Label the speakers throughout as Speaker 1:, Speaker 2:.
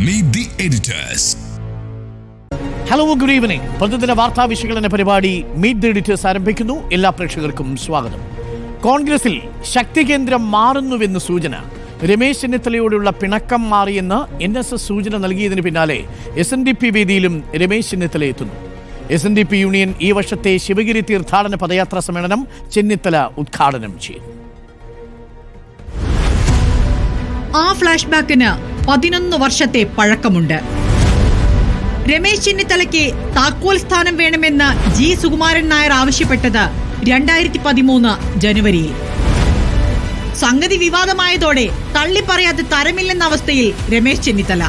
Speaker 1: Meet the editors.
Speaker 2: Hello, good evening. പ്രതിദിന വാർത്താ വിശകലന പരിപാടി മീറ്റ് ദി എഡിറ്റേഴ്സ് ആരംഭിക്കുന്നു. എല്ലാ പ്രേക്ഷകർക്കും സ്വാഗതം. കോൺഗ്രസിൽ ശക്തി കേന്ദ്രം മാറുന്നുവെന്ന് സൂചന. രമേശ് ചെന്നിത്തലയോടുള്ള പിണക്കം മാറിയെന്ന് NSS സൂചന നൽകിയതിന് പിന്നാലെ SNDP വേദിയിലും രമേശ് ചെന്നിത്തല എത്തുന്നു. SNDP യൂണിയൻ ഈ വർഷത്തെ ശിവഗിരി തീർത്ഥാടന പദയാത്രാ സമ്മേളനം ചെന്നിത്തല ഉദ്ഘാടനം ചെയ്യും.
Speaker 3: ആ ഫ്ലാഷ് ബാക്കിന് 11 വർഷത്തെ പഴക്കമുണ്ട്. രമേശ് ചെന്നിത്തലയ്ക്ക് താക്കോൽ സ്ഥാനം വേണമെന്ന് G. സുകുമാരൻ നായർ ആവശ്യപ്പെട്ടത് 2013 ജനുവരിയിൽ. സംഗതി വിവാദമായതോടെ തള്ളിപ്പറയാതെ തരമില്ലെന്ന അവസ്ഥയിൽ രമേശ് ചെന്നിത്തല.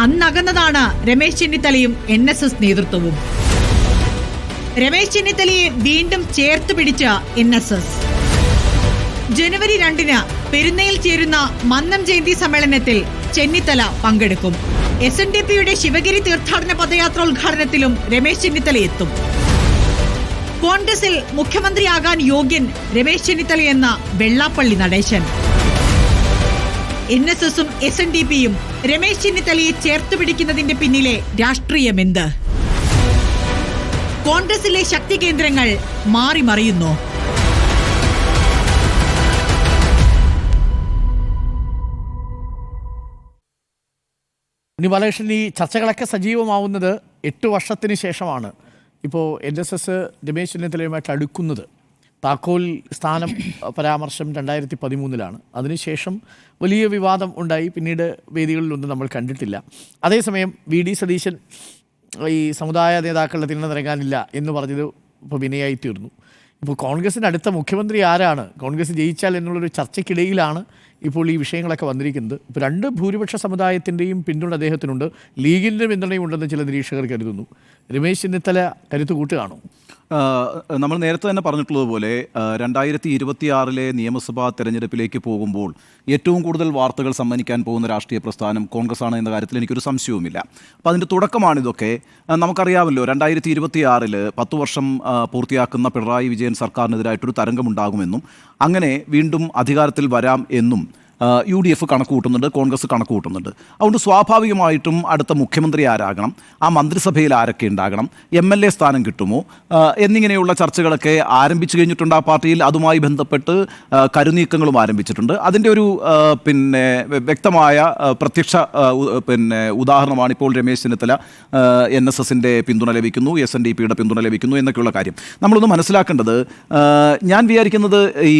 Speaker 3: അന്നകന്നതാണ് രമേശ് ചെന്നിത്തലയും NSS നേതൃത്വവും. രമേശ് ചെന്നിത്തലയെ വീണ്ടും ചേർത്ത് പിടിച്ച NSS. ജനുവരി 2-ന് പെരുന്നയിൽ ചേരുന്ന മന്നം ജയന്തി സമ്മേളനത്തിൽ ചെന്നിത്തല പങ്കെടുക്കും. SNDPയുടെ ശിവഗിരി തീർത്ഥാടന പദയാത്ര ഉദ്ഘാടനത്തിലും രമേശ് ചെന്നിത്തല എത്തും. കോൺഗ്രസിൽ മുഖ്യമന്ത്രിയാകാൻ യോഗ്യൻ രമേശ് ചെന്നിത്തലയെന്ന വെള്ളാപ്പള്ളി നടേശൻ. NSSും SNDPയും രമേശ് ചെന്നിത്തലയെ ചേർത്ത് പിടിക്കുന്നതിന്റെ പിന്നിലെ രാഷ്ട്രീയമെന്ത്? കോൺഗ്രസിലെ ശക്തി കേന്ദ്രങ്ങൾ മാറി മറിയുന്നു.
Speaker 2: ബാലകൃഷ്ണൻ, ഈ ചർച്ചകളൊക്കെ സജീവമാവുന്നത് 8 വർഷത്തിന് ശേഷമാണ്. ഇപ്പോൾ NSS രമേശ് ചെന്നിത്തലയുമായിട്ട് അടുക്കുന്നത്. താക്കോൽ സ്ഥാനം പരാമർശം 2013-ലാണ്. അതിനുശേഷം വലിയ വിവാദം ഉണ്ടായി. പിന്നീട് വേദികളിലൊന്നും നമ്മൾ കണ്ടിട്ടില്ല. അതേസമയം VD സതീശൻ ഈ സമുദായ നേതാക്കളുടെ തിണ്ണനിറങ്ങാനില്ല എന്ന് പറഞ്ഞത് ഇപ്പോൾ വിനയായി തീർന്നു. ഇപ്പോൾ കോൺഗ്രസിൻ്റെ അടുത്ത മുഖ്യമന്ത്രി ആരാണ്, കോൺഗ്രസ് ജയിച്ചാൽ എന്നുള്ളൊരു ചർച്ചയ്ക്കിടയിലാണ് ഇപ്പോൾ ഈ വിഷയങ്ങളൊക്കെ വന്നിരിക്കുന്നത്. ഇപ്പോൾ 2 ഭൂരിപക്ഷ സമുദായത്തിൻ്റെയും പിന്തുണ അദ്ദേഹത്തിനുണ്ട്, ലീഗിൻ്റെ പിന്തുണയും ഉണ്ടെന്ന് ചില നിരീക്ഷകർ കരുതുന്നു. രമേശ് ചെന്നിത്തല കരുത്ത് കൂട്ടുകയാണോ?
Speaker 4: നമ്മൾ നേരത്തെ തന്നെ പറഞ്ഞിട്ടുള്ളതുപോലെ 2026 നിയമസഭാ തെരഞ്ഞെടുപ്പിലേക്ക് പോകുമ്പോൾ ഏറ്റവും കൂടുതൽ വാർത്തകൾ സമ്മാനിക്കാൻ പോകുന്ന രാഷ്ട്രീയ പ്രസ്ഥാനം കോൺഗ്രസ് ആണ് എന്ന കാര്യത്തിൽ എനിക്കൊരു സംശയവുമില്ല. അപ്പോൾ അതിൻ്റെ തുടക്കമാണിതൊക്കെ. നമുക്കറിയാമല്ലോ, 2026 10 വർഷം പൂർത്തിയാക്കുന്ന പിണറായി വിജയൻ സർക്കാരിനെതിരായിട്ടൊരു തരംഗമുണ്ടാകുമെന്നും അങ്ങനെ വീണ്ടും അധികാരത്തിൽ വരാം എന്നും UDF കണക്ക് കൂട്ടുന്നുണ്ട്, കോൺഗ്രസ് കണക്ക് കൂട്ടുന്നുണ്ട്. അതുകൊണ്ട് സ്വാഭാവികമായിട്ടും അടുത്ത മുഖ്യമന്ത്രി ആരാകണം, ആ മന്ത്രിസഭയിൽ ആരൊക്കെ ഉണ്ടാകണം, MLA സ്ഥാനം കിട്ടുമോ എന്നിങ്ങനെയുള്ള ചർച്ചകളൊക്കെ ആരംഭിച്ചു കഴിഞ്ഞിട്ടുണ്ട് ആ പാർട്ടിയിൽ. അതുമായി ബന്ധപ്പെട്ട് കരുനീക്കങ്ങളും ആരംഭിച്ചിട്ടുണ്ട്. അതിൻ്റെ ഒരു വ്യക്തമായ പ്രത്യക്ഷ ഉദാഹരണമാണ് ഇപ്പോൾ രമേശ് ചെന്നിത്തല NSSൻ്റെ പിന്തുണ ലഭിക്കുന്നു, SNDPയുടെ പിന്തുണ ലഭിക്കുന്നു എന്നൊക്കെയുള്ള കാര്യം. നമ്മളൊന്ന് മനസ്സിലാക്കേണ്ടത്, ഞാൻ വിചാരിക്കുന്നത് ഈ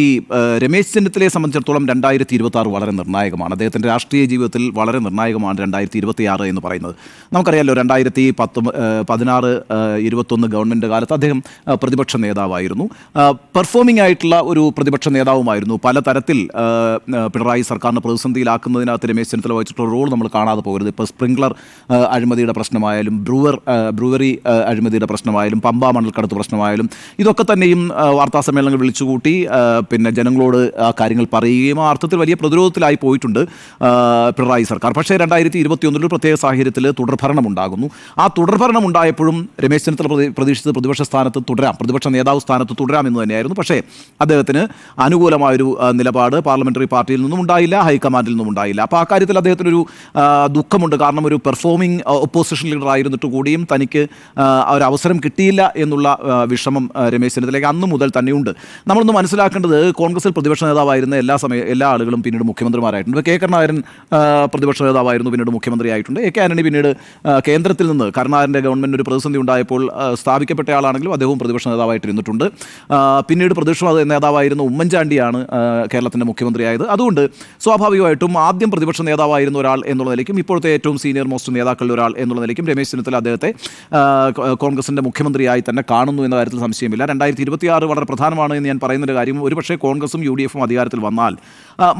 Speaker 4: രമേശ് ചെന്നിത്തലയെ സംബന്ധിച്ചിടത്തോളം 2026 വളരെ നിർണായകമാണ്. അദ്ദേഹത്തിൻ്റെ രാഷ്ട്രീയ ജീവിതത്തിൽ വളരെ നിർണായകമാണ് 2026 എന്ന് പറയുന്നത്. നമുക്കറിയാമല്ലോ, 2016, 21 ഗവൺമെൻറ് കാലത്ത് അദ്ദേഹം പ്രതിപക്ഷ നേതാവായിരുന്നു. പെർഫോമിംഗ് ആയിട്ടുള്ള ഒരു പ്രതിപക്ഷ നേതാവുമായിരുന്നു. പലതരത്തിൽ പിണറായി സർക്കാരിനെ പ്രതിസന്ധിയിലാക്കുന്നതിനകത്ത് രമേശ് ചെന്നിത്തല വഹിച്ചിട്ടുള്ള റോൾ നമ്മൾ കാണാതെ പോകരുത്. ഇപ്പോൾ സ്പ്രിംഗ്ലർ അഴിമതിയുടെ പ്രശ്നമായാലും, ബ്രൂവറി അഴിമതിയുടെ പ്രശ്നമായാലും, പമ്പ മണൽക്കടത്ത് പ്രശ്നമായാലും, ഇതൊക്കെ തന്നെയും വാർത്താ സമ്മേളനങ്ങൾ വിളിച്ചുകൂട്ടി ജനങ്ങളോട് ആ കാര്യങ്ങൾ പറയുകയും ആ അർത്ഥത്തിൽ വലിയ പ്രതിരോധത്തിലായി പോയിട്ടുണ്ട് പിണറായി സർക്കാർ. പക്ഷേ 2021 പ്രത്യേക സാഹചര്യത്തിൽ തുടർഭരണം ഉണ്ടാകുന്നു. ആ തുടർഭരണം ഉണ്ടായപ്പോഴും രമേശ് ചെന്നിത്തല പ്രതീക്ഷിച്ചത് പ്രതിപക്ഷ സ്ഥാനത്ത് തുടരാം, പ്രതിപക്ഷ നേതാവ് സ്ഥാനത്ത് തുടരാം എന്ന് തന്നെയായിരുന്നു. പക്ഷേ അദ്ദേഹത്തിന് അനുകൂലമായൊരു നിലപാട് പാർലമെന്ററി പാർട്ടിയിൽ നിന്നും ഉണ്ടായില്ല, ഹൈക്കമാൻഡിൽ നിന്നും ഉണ്ടായില്ല. അപ്പോൾ ആ കാര്യത്തിൽ അദ്ദേഹത്തിനൊരു ദുഃഖമുണ്ട്. കാരണം ഒരു പെർഫോമിംഗ് ഒപ്പോസിഷൻ ലീഡർ ആയിരുന്നിട്ട് കൂടിയും തനിക്ക് ഒരവസരം കിട്ടിയില്ല എന്നുള്ള വിഷമം രമേശ് ചെന്നിത്തലയ്ക്ക് അന്ന് മുതൽ തന്നെയുണ്ട്. നമ്മളൊന്ന് മനസ്സിലാക്കേണ്ടത്, കോൺഗ്രസിൽ പ്രതിപക്ഷ നേതാവായിരുന്ന എല്ലാ ആളുകളും പിന്നീട് മുഖ്യമന്ത്രിമാരായിട്ടുണ്ട്. കെ കരുണാകരൻ പ്രതിപക്ഷ നേതാവായിരുന്നു, പിന്നീട് മുഖ്യമന്ത്രിയായിട്ടുണ്ട്. AK ആന്റണി പിന്നീട് കേന്ദ്രത്തിൽ നിന്ന് കരുണാകരൻ്റെ ഗവൺമെൻറ് ഒരു പ്രതിസന്ധി ഉണ്ടായപ്പോൾ സ്ഥാപിക്കപ്പെട്ട ആളാണെങ്കിലും അദ്ദേഹവും പ്രതിപക്ഷ നേതാവായിട്ടിരുന്നിട്ടുണ്ട്. പിന്നീട് പ്രതിപക്ഷ നേതാവായിരുന്ന ഉമ്മൻചാണ്ടിയാണ് കേരളത്തിൻ്റെ മുഖ്യമന്ത്രിയായത്. അതുകൊണ്ട് സ്വാഭാവികമായിട്ടും ആദ്യം പ്രതിപക്ഷ നേതാവായിരുന്ന ഒരാൾ എന്നുള്ള നിലയ്ക്കും ഇപ്പോഴത്തെ ഏറ്റവും സീനിയർ മോസ്റ്റ് നേതാക്കളിൽ ഒരാൾ എന്നുള്ള നിലയ്ക്കും രമേശ് ചെന്നിത്തല അദ്ദേഹത്തെ കോൺഗ്രസിൻ്റെ മുഖ്യമന്ത്രിയായി തന്നെ കാണുന്നു എന്ന കാര്യത്തിൽ സംശയമില്ല. 2026 വളരെ പ്രധാനമാണ് എന്ന് ഞാൻ പറയുന്നൊരു കാര്യം, ഒരുപക്ഷേ കോൺഗ്രസും UDFും അധികാരത്തിൽ വന്നാൽ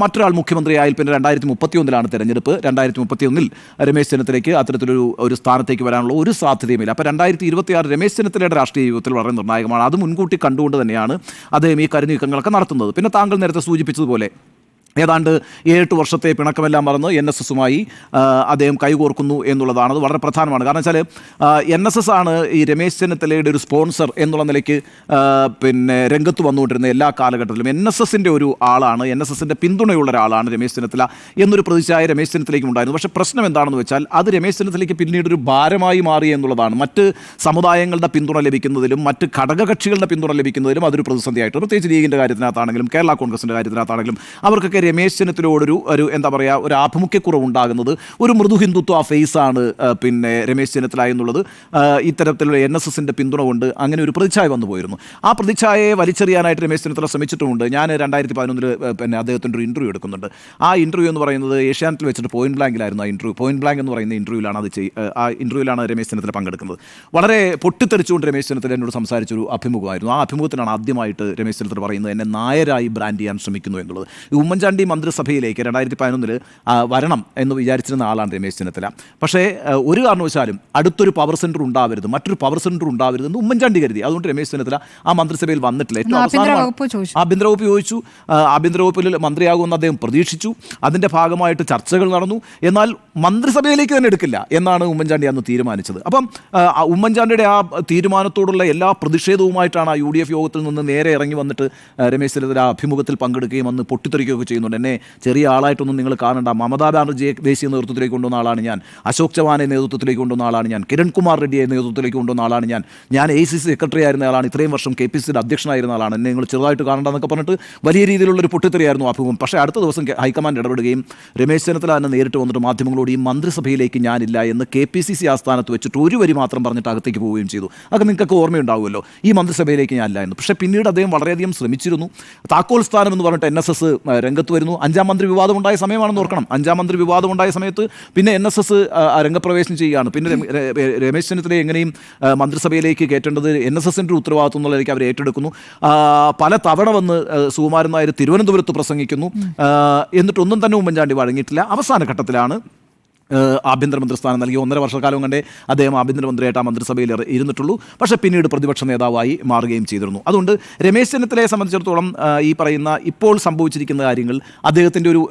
Speaker 4: മറ്റൊരാൾ മുഖ്യമന്ത്രിയായാൽ പിന്നെ 2031 തെരഞ്ഞെടുപ്പ്. 2031 രമേശ് ചെന്നിത്തലയ്ക്ക് അത്തരത്തിലൊരു സ്ഥാനത്തേക്ക് വരാനുള്ള ഒരു സാധ്യതയുമില്ല. അപ്പോൾ 2026 രമേശ് ചെന്നിത്തലയുടെ രാഷ്ട്രീയ ജീവിതത്തിൽ വളരെ നിർണായകമാണ്. അത് മുൻകൂട്ടി കണ്ടുകൊണ്ട് തന്നെയാണ് അദ്ദേഹം ഈ കരുനീക്കങ്ങളൊക്കെ നടത്തുന്നത്. പിന്നെ താങ്കൾ നേരത്തെ സൂചിപ്പിച്ചതുപോലെ ഏതാണ്ട് 7-8 വർഷത്തെ പിണക്കമെല്ലാം മറന്ന് NSSുമായി അദ്ദേഹം കൈകോർക്കുന്നു എന്നുള്ളതാണ്. അത് വളരെ പ്രധാനമാണ്. കാരണം വെച്ചാൽ NSS ആണ് ഈ രമേശ് ചെന്നിത്തലയുടെ ഒരു സ്പോൺസർ എന്നുള്ള നിലയ്ക്ക് പിന്നെ രംഗത്ത് വന്നുകൊണ്ടിരുന്ന എല്ലാ കാലഘട്ടത്തിലും. NSSൻ്റെ ഒരു ആളാണ്, NSSൻ്റെ പിന്തുണയുള്ള ഒരാളാണ് രമേശ് ചെന്നിത്തല എന്നൊരു പ്രതിച്ഛായ രമേശ് ചെന്നിത്തലയ്ക്ക് ഉണ്ടായിരുന്നു. പക്ഷേ പ്രശ്നം എന്താണെന്ന് വെച്ചാൽ അത് രമേശ് ചെന്നിത്തലയ്ക്ക് പിന്നീട് ഒരു ഭാരമായി മാറി എന്നുള്ളതാണ്. മറ്റ് സമുദായങ്ങളുടെ പിന്തുണ ലഭിക്കുന്നതിലും മറ്റ് ഘടകകക്ഷികളുടെ പിന്തുണ ലഭിക്കുന്നതിലും അതൊരു പ്രതിസന്ധിയായിട്ട്, പ്രത്യേകിച്ച് ലീഗിൻ്റെ കാര്യത്തിനകത്താണെങ്കിലും കേരള കോൺഗ്രസിൻ്റെ കാര്യത്തിനകത്താണെങ്കിലും അവർക്കൊക്കെ രമേശ് ചെന്നിത്തലയോടൊരു എന്താണ് പറയുക, ഒരു ആഭിമുഖ്യക്കുറവുണ്ടാകുന്നത്, ഒരു മൃദു ഹിന്ദുത്വ ഫേസാണ് പിന്നെ രമേശ് ചെന്നിത്തല എന്നുള്ളത് ഇത്തരത്തിലുള്ള NSSൻ്റെ പിന്തുണ കൊണ്ട് അങ്ങനെ ഒരു പ്രതിച്ഛായ വന്നു പോയിരുന്നു. ആ പ്രതിച്ഛായയെ വലിച്ചെറിയാനായിട്ട് രമേശ് ചെന്നിത്തല ശ്രമിച്ചിട്ടുമുണ്ട്. ഞാൻ 2011 പിന്നെ അദ്ദേഹത്തിൻ്റെ ഒരു ഇൻ്റർവ്യൂ എടുക്കുന്നുണ്ട്. ആ ഇൻ്റർവ്യൂ എന്ന് പറയുന്നത് ഏഷ്യാനെറ്റിൽ വെച്ചിട്ട് പോയിന്റ് ബ്ലാങ്കിലായിരുന്നു ആ ഇൻ്റർവ്യൂ. പോയിന്റ് ബ്ലാങ്ക് എന്ന് പറയുന്ന ഇൻ്റർവ്യൂവിലാണ് ആ ഇൻ്റർവ്യൂവിലാണ് രമേശ് ചെന്നിത്തല പങ്കെടുക്കുന്നത്. വളരെ പൊട്ടിത്തെറിച്ചുകൊണ്ട് രമേശ് ചെന്നിത്തല എന്നോട് സംസാരിച്ചൊരു അഭിമുഖമായിരുന്നു. ആ അഭിമുഖത്തിനാണ് ആദ്യമായിട്ട് രമേശ് ചെന്നിത്തല പറയുന്നത് എന്നെ നായരായി ബ്രാൻഡ് ചെയ്യാൻ ശ്രമിക്കുന്നു എന്നുള്ളത്. ഉമ്മൻചാണ്ടി മന്ത്രിസഭയിലേക്ക് 2011 വരണം എന്ന് വിചാരിച്ചിരുന്ന ആളാണ് രമേശ് ചെന്നിത്തല. പക്ഷേ ഒരു കാരണവശാലും അടുത്തൊരു പവർ സെൻറ്റർ ഉണ്ടാവരുത്, മറ്റൊരു പവർ സെൻറ്റർ ഉണ്ടാവരുതെന്ന് ഉമ്മൻചാണ്ടി കരുതി. അതുകൊണ്ട് രമേശ് ചെന്നിത്തല ആ മന്ത്രിസഭയിൽ വന്നിട്ടില്ല. ഏറ്റവും അവസാനം ആഭ്യന്തര വകുപ്പ് ചോദിച്ചു. ആഭ്യന്തര വകുപ്പിൽ മന്ത്രിയാകുമെന്ന് അദ്ദേഹം പ്രതീക്ഷിച്ചു. അതിൻ്റെ ഭാഗമായിട്ട് ചർച്ചകൾ നടന്നു. എന്നാൽ മന്ത്രിസഭയിലേക്ക് തന്നെ എടുക്കില്ല എന്നാണ് ഉമ്മൻചാണ്ടി അന്ന് തീരുമാനിച്ചത്. അപ്പം ഉമ്മൻചാണ്ടിയുടെ ആ തീരുമാനത്തോടുള്ള എല്ലാ പ്രതിഷേധവുമായിട്ടാണ് ആ UDF യോഗത്തിൽ നിന്ന് നേരെ ഇറങ്ങി വന്നിട്ട് രമേശ് ചെന്നിത്തല അഭിമുഖത്തിൽ പങ്കെടുക്കുകയും അന്ന് പൊട്ടിത്തെറിക്കുകയൊക്കെ ചെയ്യുന്നുണ്ട്. എന്നെ ചെറിയ ആളായിട്ടൊന്നും നിങ്ങൾ കാണണ്ട, മമതാ ബാനർജിയെ ദേശീയ നേതൃത്വത്തിലേക്ക് കൊണ്ടുവന്ന ആളാണ് ഞാൻ, അശോക് ചവാനെ നേതൃത്വത്തിലേക്ക് കൊണ്ടുവന്ന ആളാണ് ഞാൻ, കിരൺകുമാർ റെഡ്ഡിയെ നേതൃത്വത്തിലേക്ക് കൊണ്ടുവന്ന ആളാണ് ഞാൻ ACC സെക്രട്ടറി ആയിരുന്ന ആളാണ്, ഇത്രയും വർഷം KPCCയുടെ അധ്യക്ഷനായിരുന്ന ആളാണ്, എന്നെ നിങ്ങൾ ചെറുതായിട്ട് കാണണ്ടെന്നൊക്കെ പറഞ്ഞിട്ട് വലിയ രീതിയിലുള്ളൊരു പൊട്ടിത്തെറിയായിരുന്നു അഭിമുഖം. പക്ഷേ അടുത്ത ദിവസം ഹൈക്കമാൻഡ് ഇടപെടുകയും രമേശ് ചെന്നിത്തല തന്നെ നേരിട്ട് വന്നിട്ട് മാധ്യമങ്ങളോട് ഈ മന്ത്രിസഭയിലേക്ക് ഞാനില്ല എന്ന് KPCC ആസ്ഥാനത്ത് വെച്ചിട്ട് ഒരു വരി മാത്രം പറഞ്ഞിട്ട് അകത്തേക്ക് പോവുകയും ചെയ്തു. അതൊക്കെ നിങ്ങൾക്ക് ഓർമ്മയുണ്ടാവുമല്ലോ, ഈ മന്ത്രിസഭയിലേക്ക് ഞാനില്ല എന്ന്. പക്ഷേ പിന്നീട് അദ്ദേഹം വളരെയധികം ശ്രമിച്ചിരുന്നു. താക്കോൽ സ്ഥാനം എന്ന് പറഞ്ഞിട്ട് NSS രംഗത്ത് വരുന്നു. 5-ാം മന്ത്രി വിവാദമുണ്ടായ സമയമാണെന്ന് ഓർക്കണം. 5-ാം മന്ത്രി വിവാദമുണ്ടായ സമയത്ത് പിന്നെ NSS രംഗപ്രവേശനം ചെയ്യുകയാണ്. പിന്നെ രമേശ് ചെന്നിത്തലയെ എങ്ങനെയും മന്ത്രിസഭയിലേക്ക് കയറ്റേണ്ടത് NSSൻ്റെ ഒരു ഉത്തരവാദിത്വം എന്നുള്ളതിലേക്ക് അവർ ഏറ്റെടുക്കുന്നു. പല തവണ വന്ന് സുകുമാരൻ നായർ തിരുവനന്തപുരത്ത് പ്രസംഗിക്കുന്നു. എന്നിട്ടൊന്നും തന്നെ ഉമ്മൻചാണ്ടി വഴങ്ങിയിട്ടില്ല. അവസാന ഘട്ടത്തിലാണ് ആഭ്യന്തരമന്ത്രി സ്ഥാനം നൽകി. 1.5 വർഷക്കാലം കണ്ടേ അദ്ദേഹം ആഭ്യന്തരമന്ത്രിയായിട്ട് ആ മന്ത്രിസഭയിൽ ഇരുന്നിട്ടുള്ളൂ. പക്ഷേ പിന്നീട് പ്രതിപക്ഷ നേതാവായി മാറുകയും ചെയ്തിരുന്നു. അതുകൊണ്ട് രമേശ് ചെന്നിത്തലയെ സംബന്ധിച്ചിടത്തോളം ഈ പറയുന്ന ഇപ്പോൾ സംഭവിച്ചിരിക്കുന്ന കാര്യങ്ങൾ അദ്ദേഹത്തിൻ്റെ ഒരു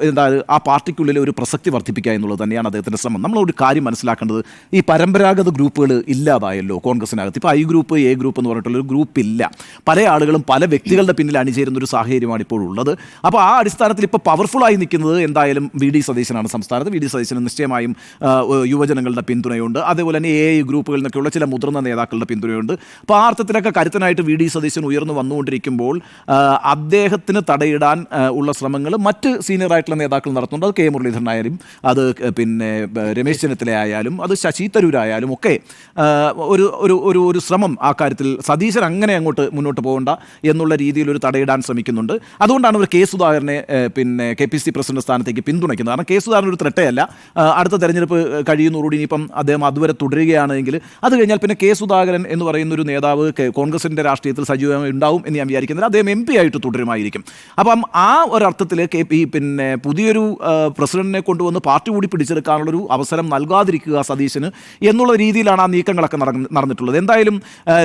Speaker 4: ആ പാർട്ടിക്കുള്ളിലെ ഒരു പ്രസക്തി വർദ്ധിപ്പിക്കുക എന്നുള്ളത് തന്നെയാണ് അദ്ദേഹത്തിൻ്റെ ശ്രമം. നമ്മളൊരു കാര്യം മനസ്സിലാക്കേണ്ടത്, ഈ പരമ്പരാഗത ഗ്രൂപ്പുകൾ ഇല്ലാതായല്ലോ കോൺഗ്രസിനകത്ത്. ഇപ്പോൾ I ഗ്രൂപ്പ് A ഗ്രൂപ്പ് എന്ന് പറഞ്ഞിട്ടുള്ളൊരു ഗ്രൂപ്പില്ല. പല ആളുകളും പല വ്യക്തികളുടെ പിന്നിൽ അണിചേരുന്ന ഒരു സാഹചര്യമാണ് ഇപ്പോൾ ഉള്ളത്. അപ്പോൾ ആ അടിസ്ഥാനത്തിൽ ഇപ്പോൾ പവർഫുള്ളായി നിൽക്കുന്നത് എന്തായാലും VD സതീശനാണ് സംസ്ഥാനത്ത്. VD സതീശന് നിശ്ചയമായും യുവജനങ്ങളുടെ പിന്തുണയുണ്ട്. അതേപോലെ തന്നെ AI ഗ്രൂപ്പുകളിൽ നിന്നൊക്കെയുള്ള ചില മുതിർന്ന നേതാക്കളുടെ പിന്തുണയുണ്ട്. അപ്പോൾ ആ അർത്ഥത്തിലൊക്കെ കരുത്തനായിട്ട് VD സതീശൻ ഉയർന്നു വന്നുകൊണ്ടിരിക്കുമ്പോൾ അദ്ദേഹത്തിന് തടയിടാൻ ഉള്ള ശ്രമങ്ങൾ മറ്റ് സീനിയറായിട്ടുള്ള നേതാക്കൾ നടത്തുന്നുണ്ട്. അത് K മുരളീധരനായാലും, അത് പിന്നെ രമേശ് ചെന്നിത്തല ആയാലും, അത് ശശി തരൂരായാലും ഒക്കെ ഒരു ശ്രമം ആ കാര്യത്തിൽ സതീശൻ അങ്ങനെ അങ്ങോട്ട് മുന്നോട്ട് പോകണ്ട എന്നുള്ള രീതിയിൽ ഒരു തടയിടാൻ ശ്രമിക്കുന്നുണ്ട്. അതുകൊണ്ടാണ് അവർ K സുധാകരനെ പിന്നെ KPCC പ്രസിഡന്റ് സ്ഥാനത്തേക്ക് പിന്തുണയ്ക്കുന്നത്. കാരണം K സുധാകരൻ ഒരു ത്രെട്ടേ അല്ല. അടുത്ത തെരഞ്ഞെടുപ്പ് കഴിയുന്നതോടുകൂടി ഇനിയിപ്പം അദ്ദേഹം അതുവരെ തുടരുകയാണെങ്കിൽ അത് കഴിഞ്ഞാൽ പിന്നെ K സുധാകരൻ എന്ന് പറയുന്ന ഒരു നേതാവ് കോൺഗ്രസിൻ്റെ രാഷ്ട്രീയത്തിൽ സജീവമായി ഉണ്ടാവും എന്ന് ഞാൻ വിചാരിക്കുന്നില്ല. അദ്ദേഹം MP ആയിട്ട് തുടരുമായിരിക്കും. അപ്പം ആ ഒരർത്ഥത്തിൽ പിന്നെ പുതിയൊരു പ്രസിഡന്റിനെ കൊണ്ടുവന്ന് പാർട്ടി കൂടി പിടിച്ചെടുക്കാനുള്ളൊരു അവസരം നൽകാതിരിക്കുക സതീശന് എന്നുള്ള രീതിയിലാണ് ആ നീക്കങ്ങളൊക്കെ നടന്നിട്ടുള്ളത്. എന്തായാലും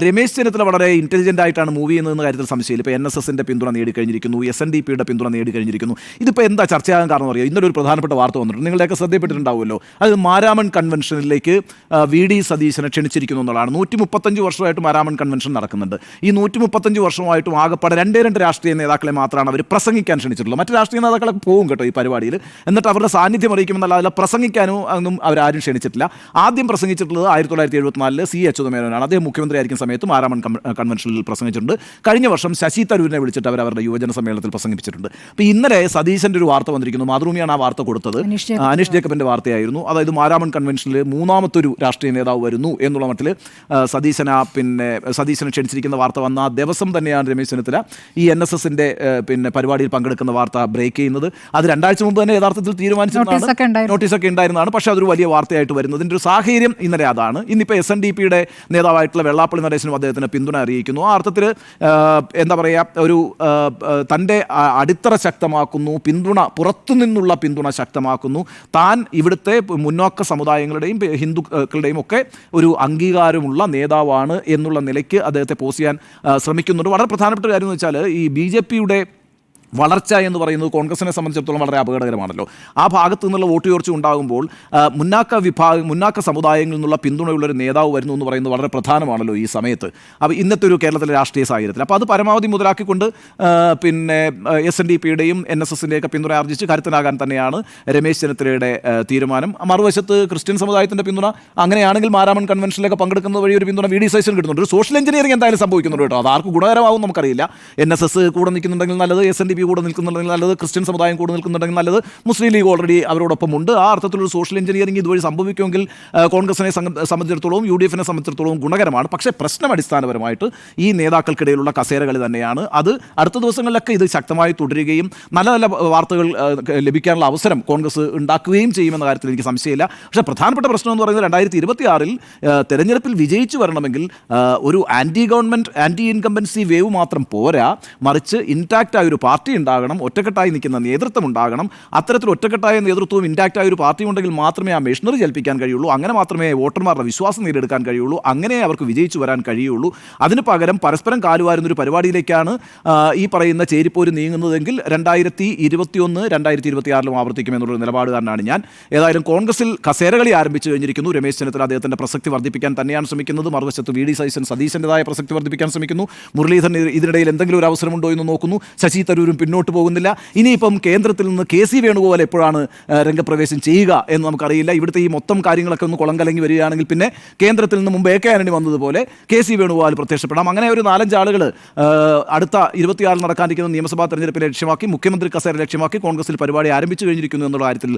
Speaker 4: രമേശ് ചെന്നിത്തല വളരെ ഇൻ്റലിജൻ്റ് ആയിട്ടാണ് മൂവ് ചെയ്യുന്നതെന്ന കാര്യത്തിൽ സംശയമില്ല. ഇപ്പോൾ NSSൻ്റെ പിന്തുണ നേടിക്കഴിഞ്ഞിരിക്കുന്നു, SNDPയുടെ പിന്തുണ നേടിക്കഴിഞ്ഞിരിക്കുന്നു. ഇതിപ്പോൾ എന്താ ചർച്ചയാകാൻ കാരണം അറിയാം? ഇന്നലെ ഒരു പ്രധാനപ്പെട്ട വാർത്ത വന്നിട്ടുണ്ട്, നിങ്ങളുടെയൊക്കെ ശ്രദ്ധപ്പെട്ടിട്ടുണ്ടാവുമല്ലോ. അത് മാരാമൺ കൺവെൻഷനിലേക്ക് VD സതീശനെ ക്ഷണിച്ചിരിക്കുന്നു എന്നുള്ളതാണ്. 135 വർഷമായിട്ട് മാരാമൺ കൺവെൻഷൻ നടക്കുന്നുണ്ട്. ഈ 135 വർഷമായിട്ടും ആകെപ്പാടെ 2 രാഷ്ട്രീയ നേതാക്കളെ മാത്രമാണ് അവർ പ്രസംഗിക്കാൻ ക്ഷണിച്ചിട്ടുള്ളത്. മറ്റ് രാഷ്ട്രീയ നേതാക്കളൊക്കെ പോകും കേട്ടോ ഈ പരിപാടിയിൽ, എന്നിട്ട് അവരുടെ സാന്നിധ്യം അറിയിക്കുമെന്നല്ല, അതിൽ പ്രസംഗിക്കാനോ ഒന്നും അവരാരും ക്ഷണിച്ചിട്ടില്ല. ആദ്യം പ്രസംഗിച്ചിട്ടുള്ളത് 1974 C അച്യുതമേനോനാണ്. അദ്ദേഹം മുഖ്യമന്ത്രി ആയിരിക്കുന്ന സമയത്ത് മാരാമൺ കൺവെൻഷനിൽ പ്രസംഗിച്ചിട്ടുണ്ട്. കഴിഞ്ഞ വർഷം ശശി തരൂരിനെ വിളിച്ചിട്ട് അവരുടെ യുവജന സമ്മേളനത്തിൽ പ്രസംഗിപ്പിച്ചിട്ടുണ്ട്. അപ്പോൾ ഇന്നലെ സതീശൻ്റെ ഒരു വാർത്ത വന്നിരിക്കുന്നു. മാതൃഭൂമിയാണ് ആ വാർത്ത കൊടുത്തത്. അനീഷ് ജേക്കബിൻ്റെ വാർത്തയായിരുന്നു. അതായത് മാരാമൺ കൺവെൻഷനിൽ 3ാമത്തൊരു രാഷ്ട്രീയ നേതാവ് വരുന്നു എന്നുള്ള മട്ടിൽ സതീശനെ ക്ഷണിച്ചിരിക്കുന്ന വാർത്ത വന്ന ആ ദിവസം തന്നെയാണ് രമേശ് ചെന്നിത്തല ഈ NSSൻ്റെ പിന്നെ പരിപാടിയിൽ പങ്കെടുക്കുന്ന വാർത്ത ബ്രേക്ക് ചെയ്യുന്നത്. അത് 2 ആഴ്ച മുമ്പ് തന്നെ യഥാർത്ഥത്തിൽ തീരുമാനിച്ചതാണ്, നോട്ടീസൊക്കെ ഉണ്ടായിരുന്നതാണ്. പക്ഷേ അതൊരു വലിയ വാർത്തയായിട്ട് വരുന്നതിൻ്റെ ഒരു സാഹചര്യം ഇന്നലെ അതാണ്. ഇന്നിപ്പോൾ SNDPയുടെ നേതാവായിട്ടുള്ള വെള്ളാപ്പള്ളി നടേശനും അദ്ദേഹത്തിന് പിന്തുണ അറിയിക്കുന്നു. ആ അർത്ഥത്തിൽ എന്താ പറയുക, ഒരു തൻ്റെ അടിത്തറ ശക്തമാക്കുന്നു, പിന്തുണ പുറത്തുനിന്നുള്ള പിന്തുണ ശക്തമാക്കുന്നു. താൻ ഇവിടുത്തെ മുന്നോക്ക സമുദായങ്ങളുടെയും ഹിന്ദുക്കളുടെയും ഒക്കെ ഒരു അംഗീകാരമുള്ള നേതാവാണ് എന്നുള്ള നിലയ്ക്ക് അദ്ദേഹത്തെ പോസ് ചെയ്യാൻ ശ്രമിക്കുന്നുണ്ട്. വളരെ പ്രധാനപ്പെട്ട കാര്യം എന്ന് വെച്ചാൽ ഈ BJPയുടെ വളർച്ച എന്ന് പറയുന്നത് കോൺഗ്രസിനെ സംബന്ധിച്ചിടത്തോളം വളരെ അപകടകരമാണല്ലോ. ആ ഭാഗത്തു നിന്നുള്ള വോട്ട് ചോർച്ച ഉണ്ടാകുമ്പോൾ മുന്നാക്ക സമുദായങ്ങളിൽ നിന്നുള്ള പിന്തുണയുള്ളൊരു നേതാവ് വരുന്നു എന്ന് പറയുന്നത് വളരെ പ്രധാനമാണല്ലോ ഈ സമയത്ത്. അപ്പോൾ ഇന്നത്തെ ഒരു കേരളത്തിലെ രാഷ്ട്രീയ സാഹചര്യത്തിൽ അപ്പോൾ അത് പരമാവധി മുതലാക്കിക്കൊണ്ട് പിന്നെ SNDPയുടെയും NSSൻ്റെയൊക്കെ പിന്തുണ ആർജിച്ച് കരുത്തനാകാൻ തന്നെയാണ് രമേശ് ചെന്നിത്തലയുടെ തീരുമാനം. മറുവശത്ത് ക്രിസ്ത്യൻ സമുദായത്തിൻ്റെ പിന്തുണ അങ്ങനെയാണെങ്കിൽ മാരാമൺ കൺവെൻഷനിലൊക്കെ പങ്കെടുക്കുന്നത് വഴി ഒരു പിന്തുണ VD സതീശൻ കിട്ടുന്നുണ്ട്. ഒരു സോഷ്യൽ എഞ്ചിനീയറിംഗ് എന്തായാലും സംഭവിക്കുന്നുണ്ട് കേട്ടോ. അത് ആർക്ക് ഗുണകരമാവും നമുക്കറിയില്ല. NSS കൂടെ നിൽക്കുന്നുണ്ടെങ്കിൽ നല്ലത്, SNDP കൂടെ നിൽക്കുന്നുണ്ടെങ്കിൽ നല്ലത്, ക്രിസ്ത്യൻ സമുദായം കൂടെ നിൽക്കുന്നുണ്ടെങ്കിൽ നല്ലത്, മുസ്ലിം ലീഗ് ഓൾറെഡി അവരോടൊപ്പം ഉണ്ട്. ആ അർത്ഥത്തിലൊരു സോഷ്യൽ എഞ്ചിനീയറിംഗ് ഇതുവഴി സംഭവിക്കുമെങ്കിൽ കോൺഗ്രസിനെ സംബന്ധിച്ചിടത്തോളം UDFനെ സംബന്ധിച്ചിടത്തോളം ഗുണകരമാണ്. പക്ഷേ പ്രശ്നം അടിസ്ഥാനപരമായിട്ട് ഈ നേതാക്കൾക്കിടയിലുള്ള കസേരകൾ തന്നെയാണ്. അത് അടുത്ത ദിവസങ്ങളിലൊക്കെ ഇത് ശക്തമായി തുടരുകയും നല്ല നല്ല വാർത്തകൾ ലഭിക്കാനുള്ള അവസരം കോൺഗ്രസ് ഉണ്ടാക്കുകയും ചെയ്യുമെന്ന കാര്യത്തിൽ എനിക്ക് സംശയമില്ല. പക്ഷേ പ്രധാനപ്പെട്ട പ്രശ്നം എന്ന് പറയുന്നത് 2026 തെരഞ്ഞെടുപ്പിൽ വിജയിച്ചു വരണമെങ്കിൽ ഒരു ആൻറ്റി ഇൻകംബൻസി വേവ് മാത്രം പോരാ, മറിച്ച് ഇൻടാക്റ്റായ ഒരു പാർട്ടി ഉണ്ടാകണം, ഒറ്റക്കെട്ടായി നിൽക്കുന്ന നേതൃത്വം ഉണ്ടാകണം. അത്തരത്തിൽ ഒറ്റക്കെട്ടായ നേതൃത്വവും ഇൻടാക്റ്റായ ഒരു പാർട്ടി ഉണ്ടെങ്കിൽ മാത്രമേ ആ മെഷീനറി ചലിപ്പിക്കാൻ കഴിയുള്ളൂ. അങ്ങനെ മാത്രമേ വോട്ടർമാരുടെ വിശ്വാസം നേടിയെടുക്കാൻ കഴിയുള്ളൂ. അങ്ങനെ അവർക്ക് വിജയിച്ചു വരാൻ കഴിയുള്ളൂ. അതിന് പകരം പരസ്പരം കാലുവാരുന്നൊരു പരിപാടിയിലേക്കാണ് ഈ പറയുന്ന ചേരിപ്പോര് നീങ്ങുന്നതെങ്കിൽ 2021 2026 ആവർത്തിക്കുമെന്നുള്ള നിലപാടുകാരനാണ് ഞാൻ. ഏതായാലും കോൺഗ്രസിൽ കസേരകളി ആരംഭിച്ചു കഴിഞ്ഞിരിക്കുന്നു. രമേശ് ചെന്നിത്തല അദ്ദേഹത്തിൻ്റെ പ്രസക്തി വർദ്ധിപ്പിക്കാൻ തന്നെയാണ് ശ്രമിക്കുന്നത്. മറുവശത്ത് VD സതീശൻ്റെതായ പ്രസക്തി വർദ്ധിപ്പിക്കാൻ ശ്രമിക്കുന്നു. മുരളീധരൻ ഇതിനിടയിൽ എന്തെങ്കിലും ഒരു അവസരമുണ്ടോ എന്ന് നോക്കുന്നു. ശശി തരൂരും പിന്നോട്ട് പോകുന്നില്ല. ഇനിയിപ്പം കേന്ദ്രത്തിൽ നിന്ന് KC വേണുഗോപാൽ എപ്പോഴാണ് രംഗപ്രവേശം ചെയ്യുക എന്ന് നമുക്കറിയില്ല. ഇവിടുത്തെ ഈ മൊത്തം കാര്യങ്ങളൊക്കെ ഒന്ന് കുളം കലങ്ങി വരികയാണെങ്കിൽ പിന്നെ കേന്ദ്രത്തിൽ നിന്ന് മുമ്പ് AK ആന്റണി വന്നതുപോലെ KC വേണുഗോപാൽ പ്രത്യക്ഷപ്പെടാം. അങ്ങനെ ഒരു 4-5 ആളുകൾ അടുത്ത 26 നടക്കാനിരിക്കുന്ന നിയമസഭാ തെരഞ്ഞെടുപ്പിനെ ലക്ഷ്യമാക്കി, മുഖ്യമന്ത്രി കസേര ലക്ഷ്യമാക്കി കോൺഗ്രസിൽ പരിപാടി ആരംഭിച്ചു കഴിഞ്ഞിരിക്കുന്നു എന്നുള്ള കാര്യത്തിൽ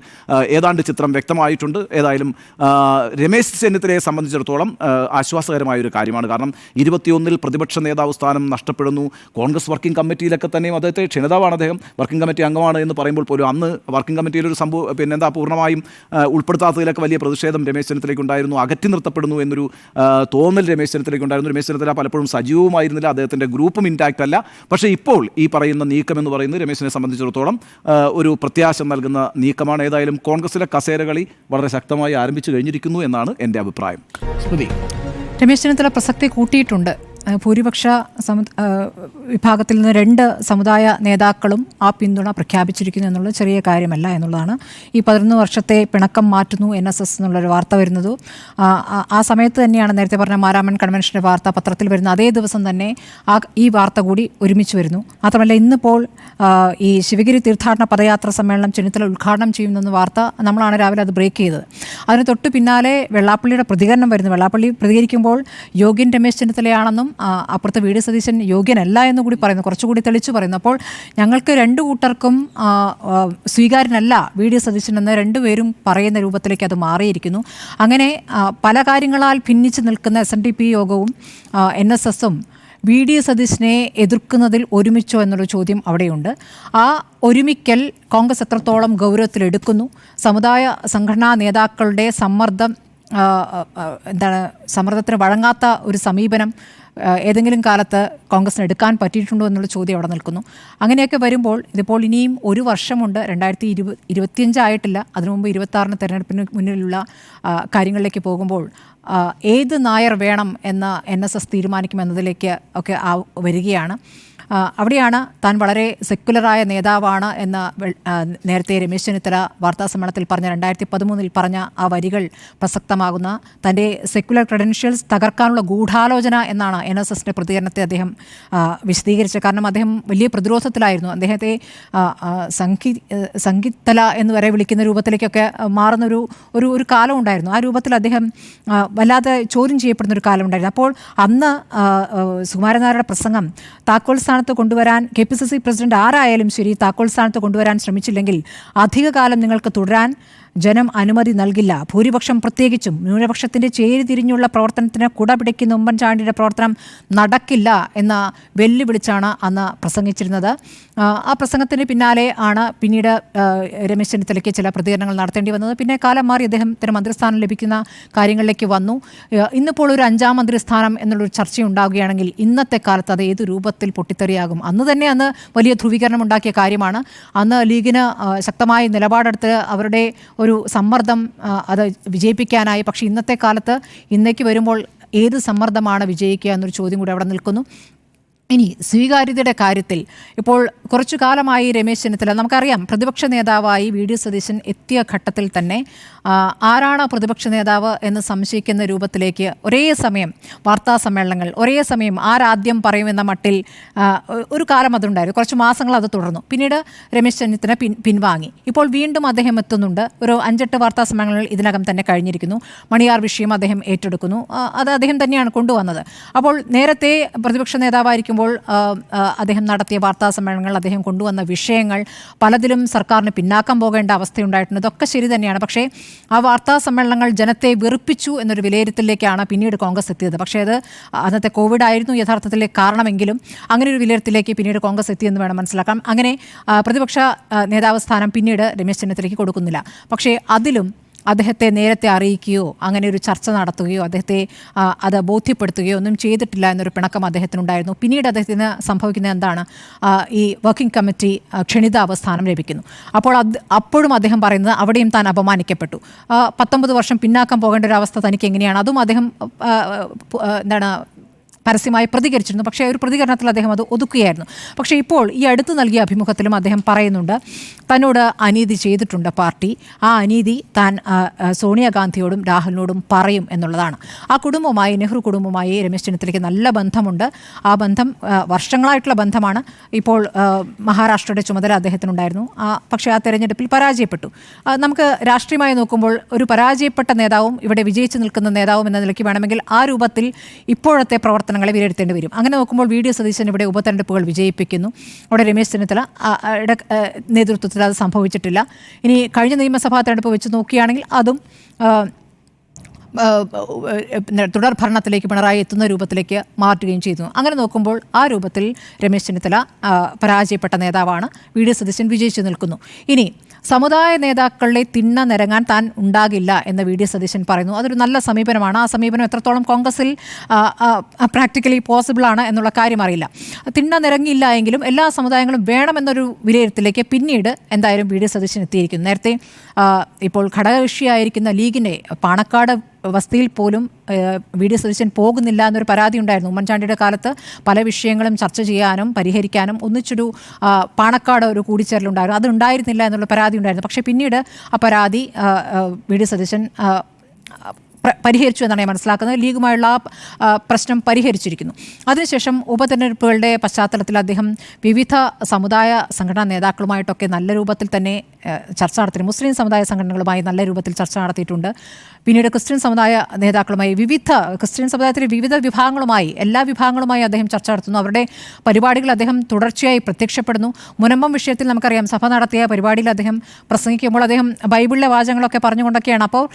Speaker 4: ഏതാണ്ട് ചിത്രം വ്യക്തമായിട്ടുണ്ട്. ഏതായാലും രമേശ് ചെന്നിത്തലയെ സംബന്ധിച്ചിടത്തോളം ആശ്വാസകരമായ ഒരു കാര്യമാണ്. കാരണം 21 പ്രതിപക്ഷ നേതാവ് സ്ഥാനം നഷ്ടപ്പെടുന്നു. കോൺഗ്രസ് വർക്കിംഗ് കമ്മിറ്റിയിലൊക്കെ തന്നെയും അദ്ദേഹത്തെ ക്ഷണിതാവാണ്, അദ്ദേഹം വർക്കിംഗ് കമ്മിറ്റി അംഗമാണ് എന്ന് പറയുമ്പോൾ പോലും അന്ന് വർക്കിംഗ് കമ്മിറ്റിയിലൊരു പൂർണ്ണമായും ഉൾപ്പെടുത്താത്തതിലൊക്കെ വലിയ പ്രതിഷേധം രമേശ് ചെന്നിത്തലയ്ക്ക് ഉണ്ടായിരുന്നു. അകറ്റി നിർത്തപ്പെടുന്നു എന്നൊരു തോന്നൽ രമേശ് ചെന്നിത്തലയ്ക്ക് ഉണ്ടായിരുന്നു. രമേശ് ചെന്നിത്തല പലപ്പോഴും സജീവമായിരുന്നില്ല, അദ്ദേഹത്തിൻ്റെ ഗ്രൂപ്പും ഇൻടാക്റ്റ് അല്ല. പക്ഷേ ഇപ്പോൾ ഈ പറയുന്ന നീക്കം എന്ന് പറയുന്നത് രമേശിനെ സംബന്ധിച്ചിടത്തോളം ഒരു പ്രത്യാശ നൽകുന്ന നീക്കമാണ്. ഏതായാലും കോൺഗ്രസിലെ കസേരകളി വളരെ ശക്തമായി ആരംഭിച്ചു കഴിഞ്ഞിരിക്കുന്നു എന്നാണ് എൻ്റെ അഭിപ്രായം.
Speaker 1: രമേശ് ചെന്നിത്തല പ്രസക്തി കൂട്ടിയിട്ടുണ്ട്. ഭൂരിപക്ഷ വിഭാഗത്തിൽ നിന്ന് 2 സമുദായ നേതാക്കളും ആ പിന്തുണ പ്രഖ്യാപിച്ചിരിക്കുന്നു എന്നുള്ളത് ചെറിയ കാര്യമല്ല എന്നുള്ളതാണ്. ഈ 11 വർഷത്തെ പിണക്കം മാറ്റുന്നു NSS എന്നുള്ളൊരു വാർത്ത വരുന്നത് ആ സമയത്ത് തന്നെയാണ്. നേരത്തെ പറഞ്ഞ മാരാമൺ കൺവെൻഷൻ്റെ വാർത്ത പത്രത്തിൽ വരുന്ന അതേ ദിവസം തന്നെ ഈ വാർത്ത കൂടി ഒരുമിച്ച് വരുന്നു. മാത്രമല്ല ഇന്നിപ്പോൾ ഈ ശിവഗിരി തീർത്ഥാടന പദയാത്ര സമ്മേളനം ചെന്നിത്തല ഉദ്ഘാടനം ചെയ്യുമെന്ന വാർത്ത നമ്മളാണ് രാവിലെ അത് ബ്രേക്ക് ചെയ്തത്. അതിന് തൊട്ട് പിന്നാലെ വെള്ളാപ്പള്ളിയുടെ പ്രതികരണം വരുന്നു. വെള്ളാപ്പള്ളി പ്രതികരിക്കുമ്പോൾ യോഗ്യൻ രമേശ് ചെന്നിത്തലയാണെന്നും അപ്പുറത്ത് VD സതീശൻ യോഗ്യനല്ല എന്ന് കൂടി പറയുന്നു, കുറച്ചുകൂടി തെളിച്ചു പറയുന്നു. അപ്പോൾ ഞങ്ങൾക്ക് 2 കൂട്ടർക്കും സ്വീകാര്യനല്ല VD സതീശൻ എന്ന് 2 പേരും പറയുന്ന രൂപത്തിലേക്ക് അത് മാറിയിരിക്കുന്നു. അങ്ങനെ പല കാര്യങ്ങളാൽ ഭിന്നിച്ച് നിൽക്കുന്ന SNDP യോഗവും NSSും VD സതീശനെ എതിർക്കുന്നതിൽ ഒരുമിച്ചോ എന്നൊരു ചോദ്യം അവിടെയുണ്ട്. ആ ഒരുമിക്കൽ കോൺഗ്രസ് എത്രത്തോളം ഗൗരവത്തിലെടുക്കുന്നു? സമുദായ സംഘടനാ നേതാക്കളുടെ സമ്മർദ്ദത്തിന് വഴങ്ങാത്ത ഒരു സമീപനം ഏതെങ്കിലും കാലത്ത് കോൺഗ്രസിന് എടുക്കാൻ പറ്റിയിട്ടുണ്ടോ എന്നുള്ള ചോദ്യം അവിടെ നിൽക്കുന്നു. അങ്ങനെയൊക്കെ വരുമ്പോൾ ഇതിപ്പോൾ ഇനിയും 1 വർഷമുണ്ട്. 2025 ആയിട്ടില്ല. അതിനു മുമ്പ് 26 തെരഞ്ഞെടുപ്പിന് മുന്നിലുള്ള കാര്യങ്ങളിലേക്ക് പോകുമ്പോൾ ഏത് നായർ വേണം എന്ന് NSS തീരുമാനിക്കുമെന്നതിലേക്ക് ഒക്കെ വരികയാണ്. അവിടെയാണ് താൻ വളരെ സെക്കുലറായ നേതാവാണ് എന്ന് നേരത്തെ രമേശ് ചെന്നിത്തല വാർത്താസമ്മേളനത്തിൽ പറഞ്ഞ 2013 പറഞ്ഞ ആ വരികൾ പ്രസക്തമാകുന്ന തൻ്റെ സെക്കുലർ ക്രെഡൻഷ്യൽസ് തകർക്കാനുള്ള ഗൂഢാലോചന എന്നാണ് NSSൻ്റെ പ്രതികരണത്തെ അദ്ദേഹം വിശദീകരിച്ചത്. കാരണം അദ്ദേഹം വലിയ പ്രതിരോധത്തിലായിരുന്നു. അദ്ദേഹത്തെ സംഗീതല എന്ന് വരെ വിളിക്കുന്ന രൂപത്തിലേക്കൊക്കെ മാറുന്ന ഒരു കാലം ഉണ്ടായിരുന്നു. ആ രൂപത്തിൽ അദ്ദേഹം വല്ലാതെ ചോദ്യം ചെയ്യപ്പെടുന്ന ഒരു കാലം ഉണ്ടായിരുന്നു. അപ്പോൾ അന്ന് സുകുമാരൻ നായരുടെ പ്രസംഗം താക്കോൽ സ്ഥാനത്ത് കൊണ്ടുവരാൻ KPCC പ്രസിഡന്റ് ആരായാലും ശരി താക്കോൽ സ്ഥാനത്ത് കൊണ്ടുവരാൻ ശ്രമിച്ചില്ലെങ്കിൽ അധികകാലം നിങ്ങൾക്ക് തുടരാൻ ജനം അനുമതി നൽകില്ല. ഭൂരിപക്ഷം പ്രത്യേകിച്ചും ന്യൂനപക്ഷത്തിൻ്റെ ചേരി തിരിഞ്ഞുള്ള പ്രവർത്തനത്തിന് കുടപിടിക്കുന്ന ഉമ്മൻചാണ്ടിയുടെ പ്രവർത്തനം നടക്കില്ല എന്ന വെല്ലുവിളിച്ചാണ് അന്ന് പ്രസംഗിച്ചിരുന്നത്. ആ പ്രസംഗത്തിന് പിന്നാലെ ആണ് പിന്നീട് രമേശ് ചെന്നിത്തലയ്ക്ക് ചില പ്രതികരണങ്ങൾ നടത്തേണ്ടി വന്നത്. പിന്നെ കാലം മാറി അദ്ദേഹത്തിന് മന്ത്രിസ്ഥാനം ലഭിക്കുന്ന കാര്യങ്ങളിലേക്ക് വന്നു. ഇന്നിപ്പോൾ ഒരു 5ാം മന്ത്രിസ്ഥാനം എന്നുള്ളൊരു ചർച്ചയുണ്ടാവുകയാണെങ്കിൽ ഇന്നത്തെ കാലത്ത് അത് ഏത് രൂപത്തിൽ പൊട്ടിത്തെറിയാകും? അന്ന് വലിയ ധ്രുവീകരണം ഉണ്ടാക്കിയ കാര്യമാണ്. അന്ന് ലീഗിന് ശക്തമായ നിലപാടെടുത്ത് അവരുടെ ഒരു സമ്മർദ്ദം അത് വിജയിപ്പിക്കാനായി. പക്ഷേ ഇന്നത്തെ കാലത്ത് ഇന്നേക്ക് വരുമ്പോൾ ഏത് സമ്മർദ്ദമാണ് വിജയിക്കുക എന്നൊരു ചോദ്യം കൂടി അവിടെ നിൽക്കുന്നു. ഇനി സ്വീകാര്യതയുടെ കാര്യത്തിൽ ഇപ്പോൾ കുറച്ചു കാലമായി രമേശ് ചെന്നിത്തല, നമുക്കറിയാം പ്രതിപക്ഷ നേതാവായി വി.ഡി. സതീശൻ എത്തിയ ഘട്ടത്തിൽ തന്നെ ആരാണ് പ്രതിപക്ഷ നേതാവ് എന്ന് സംശയിക്കുന്ന രൂപത്തിലേക്ക് ഒരേ സമയം വാർത്താ സമ്മേളനങ്ങൾ, ഒരേ സമയം ആരാദ്യം പറയുമെന്ന മട്ടിൽ ഒരു കാലം അതുണ്ടായിരുന്നു. കുറച്ച് മാസങ്ങൾ അത് തുടർന്നു. പിന്നീട് രമേശ് ചെന്നിത്തല പിൻവാങ്ങി. ഇപ്പോൾ വീണ്ടും അദ്ദേഹം എത്തുന്നുണ്ട്. ഒരു 5-8 വാർത്താ സമ്മേളനങ്ങൾ ഇതിനകം തന്നെ കഴിഞ്ഞിരിക്കുന്നു. മണിയാർ വിഷയം അദ്ദേഹം ഏറ്റെടുക്കുന്നു. അത് അദ്ദേഹം തന്നെയാണ് കൊണ്ടുവന്നത്. അപ്പോൾ നേരത്തെ പ്രതിപക്ഷ നേതാവായിരിക്കുമ്പോൾ അദ്ദേഹം നടത്തിയ വാർത്താ സമ്മേളനങ്ങൾ, അദ്ദേഹം കൊണ്ടുവന്ന വിഷയങ്ങൾ പലതിലും സർക്കാരിന് പിന്നാക്കം പോകേണ്ട അവസ്ഥയുണ്ടായിട്ടുണ്ട്. ഇതൊക്കെ ശരി തന്നെയാണ്. പക്ഷേ ആ വാർത്താ സമ്മേളനങ്ങൾ ജനത്തെ വെറുപ്പിച്ചു എന്നൊരു വിലയിരുത്തലിലേക്കാണ് പിന്നീട് കോൺഗ്രസ് എത്തിയത്. പക്ഷേ അത് അന്നത്തെ കോവിഡ് ആയിരുന്നു യഥാർത്ഥത്തിലെ കാരണമെങ്കിലും അങ്ങനെ ഒരു വിലയിരുത്തലിലേക്ക് പിന്നീട് കോൺഗ്രസ് എത്തിയെന്ന് വേണം മനസ്സിലാക്കാം. അങ്ങനെ പ്രതിപക്ഷ നേതാവ് സ്ഥാനം പിന്നീട് രമേശ് ചെന്നിത്തലയ്ക്ക് കൊടുക്കുന്നില്ല. പക്ഷേ അതിലും അദ്ദേഹത്തെ നേരത്തെ അറിയിക്കുകയോ അങ്ങനെ ഒരു ചർച്ച നടത്തുകയോ അദ്ദേഹത്തെ അത് ബോധ്യപ്പെടുത്തുകയോ ഒന്നും ചെയ്തിട്ടില്ല എന്നൊരു പിണക്കം അദ്ദേഹത്തിനുണ്ടായിരുന്നു. പിന്നീട് അദ്ദേഹത്തിന് സംഭവിക്കുന്നത് എന്താണ്? ഈ വർക്കിംഗ് കമ്മിറ്റി ക്ഷണിതാവ് സ്ഥാനം ലഭിക്കുന്നു. അപ്പോൾ അപ്പോഴും അദ്ദേഹം പറയുന്നത് അവിടെയും താൻ അപമാനിക്കപ്പെട്ടു. 19 വർഷം പിന്നാക്കം പോകേണ്ട ഒരു അവസ്ഥ തനിക്ക് എങ്ങനെയാണ്? അതും അദ്ദേഹം പരസ്യമായി പ്രതികരിച്ചിരുന്നു. പക്ഷേ ഒരു പ്രതികരണത്തിൽ അദ്ദേഹം അത് ഒതുക്കുകയായിരുന്നു. പക്ഷേ ഇപ്പോൾ ഈ അടുത്ത് നൽകിയ അഭിമുഖത്തിലും അദ്ദേഹം പറയുന്നുണ്ട് തന്നോട് അനീതി ചെയ്തിട്ടുണ്ട് പാർട്ടി. ആ അനീതി താൻ സോണിയാഗാന്ധിയോടും രാഹുലിനോടും പറയും എന്നുള്ളതാണ്. ആ കുടുംബവുമായി, നെഹ്റു കുടുംബവുമായി രമേശ് ചെന്നിത്തലയ്ക്ക് നല്ല ബന്ധമുണ്ട്. ആ ബന്ധം വർഷങ്ങളായിട്ടുള്ള ബന്ധമാണ്. ഇപ്പോൾ മഹാരാഷ്ട്രയുടെ ചുമതല അദ്ദേഹത്തിനുണ്ടായിരുന്നു. പക്ഷേ ആ തെരഞ്ഞെടുപ്പിൽ പരാജയപ്പെട്ടു. നമുക്ക് രാഷ്ട്രീയമായി നോക്കുമ്പോൾ ഒരു പരാജയപ്പെട്ട നേതാവും ഇവിടെ വിജയിച്ചു നിൽക്കുന്ന നേതാവും എന്ന നിലയ്ക്ക് വേണമെങ്കിൽ ആ രൂപത്തിൽ ഇപ്പോഴത്തെ പ്രവർത്തനങ്ങളെ വിലയിരുത്തേണ്ടി വരും. അങ്ങനെ നോക്കുമ്പോൾ വി.ഡി. സതീശൻ ഇവിടെ ഉപതെരഞ്ഞെടുപ്പുകൾ വിജയിപ്പിക്കുന്നു. അവിടെ രമേശ് ചെന്നിത്തല നേതൃത്വത്തിൽ അത് സംഭവിച്ചിട്ടില്ല. ഇനി കഴിഞ്ഞ നിയമസഭാ തെരഞ്ഞെടുപ്പ് വെച്ച് നോക്കുകയാണെങ്കിൽ അതും തുടർ ഭരണത്തിലേക്ക് പിണറായി എത്തുന്ന രൂപത്തിലേക്ക് മാറ്റുകയും ചെയ്തു. അങ്ങനെ നോക്കുമ്പോൾ ആ രൂപത്തിൽ രമേശ് ചെന്നിത്തല പരാജയപ്പെട്ട നേതാവാണ്. വി.ഡി. സതീശൻ വിജയിച്ചു നിൽക്കുന്നു. ഇനി സമുദായ നേതാക്കളുടെ തിണ്ണ നിരങ്ങാൻ താൻ ഉണ്ടാകില്ല എന്ന് വി.ഡി. സതീശൻ പറയുന്നു. അതൊരു നല്ല സമീപനമാണ്. ആ സമീപനം എത്രത്തോളം കോൺഗ്രസിൽ പ്രാക്ടിക്കലി പോസിബിൾ ആണ് എന്നുള്ള കാര്യം അറിയില്ല. തിണ്ണ നിരങ്ങിയില്ല എങ്കിലും എല്ലാ സമുദായങ്ങളും വേണമെന്നൊരു വിലയിരുത്തലിലേക്ക് പിന്നീട് എന്തായാലും വി.ഡി. സതീശൻ എത്തിയിരിക്കുന്നു. നേരത്തെ ഇപ്പോൾ ഘടകകക്ഷിയായിരിക്കുന്ന ലീഗിൻ്റെ പാണക്കാട് വസതിയിൽ പോലും വി.ഡി. സതീശൻ പോകുന്നില്ല എന്നൊരു പരാതി ഉണ്ടായിരുന്നു. ഉമ്മൻചാണ്ടിയുടെ കാലത്ത് പല വിഷയങ്ങളും ചർച്ച ചെയ്യാനും പരിഹരിക്കാനും ഒന്നിച്ചൊരു പാണക്കാട് ഒരു കൂടിച്ചേരലുണ്ടായിരുന്നു. അതുണ്ടായിരുന്നില്ല എന്നുള്ള പരാതി ഉണ്ടായിരുന്നു. പക്ഷേ പിന്നീട് ആ പരാതി വി.ഡി. സതീശൻ പരിഹരിച്ചു എന്നാണ് ഞാൻ മനസ്സിലാക്കുന്നത്. ലീഗുമായുള്ള പ്രശ്നം പരിഹരിച്ചിരിക്കുന്നു. അതിനുശേഷം ഉപതെരഞ്ഞെടുപ്പുകളുടെ പശ്ചാത്തലത്തിൽ അദ്ദേഹം വിവിധ സമുദായ സംഘടനാ നേതാക്കളുമായിട്ടൊക്കെ നല്ല രൂപത്തിൽ തന്നെ ചർച്ച നടത്തി. മുസ്ലിം സമുദായ സംഘടനകളുമായി നല്ല രൂപത്തിൽ ചർച്ച നടത്തിയിട്ടുണ്ട്. പിന്നീട് ക്രിസ്ത്യൻ സമുദായ നേതാക്കളുമായി, ക്രിസ്ത്യൻ സമുദായത്തിലെ വിവിധ വിഭാഗങ്ങളുമായി, എല്ലാ വിഭാഗങ്ങളുമായി അദ്ദേഹം ചർച്ച നടത്തുന്നു. അവരുടെ പരിപാടികൾ അദ്ദേഹം തുടർച്ചയായി പ്രത്യക്ഷപ്പെടുന്നു. മുനമ്പം വിഷയത്തിൽ നമുക്കറിയാം, സഭ നടത്തിയ പരിപാടിയിൽ അദ്ദേഹം പ്രസംഗിക്കുമ്പോൾ അദ്ദേഹം ബൈബിളിലെ വാചകങ്ങളൊക്കെ പറഞ്ഞുകൊണ്ടൊക്കെയാണ്. അപ്പോൾ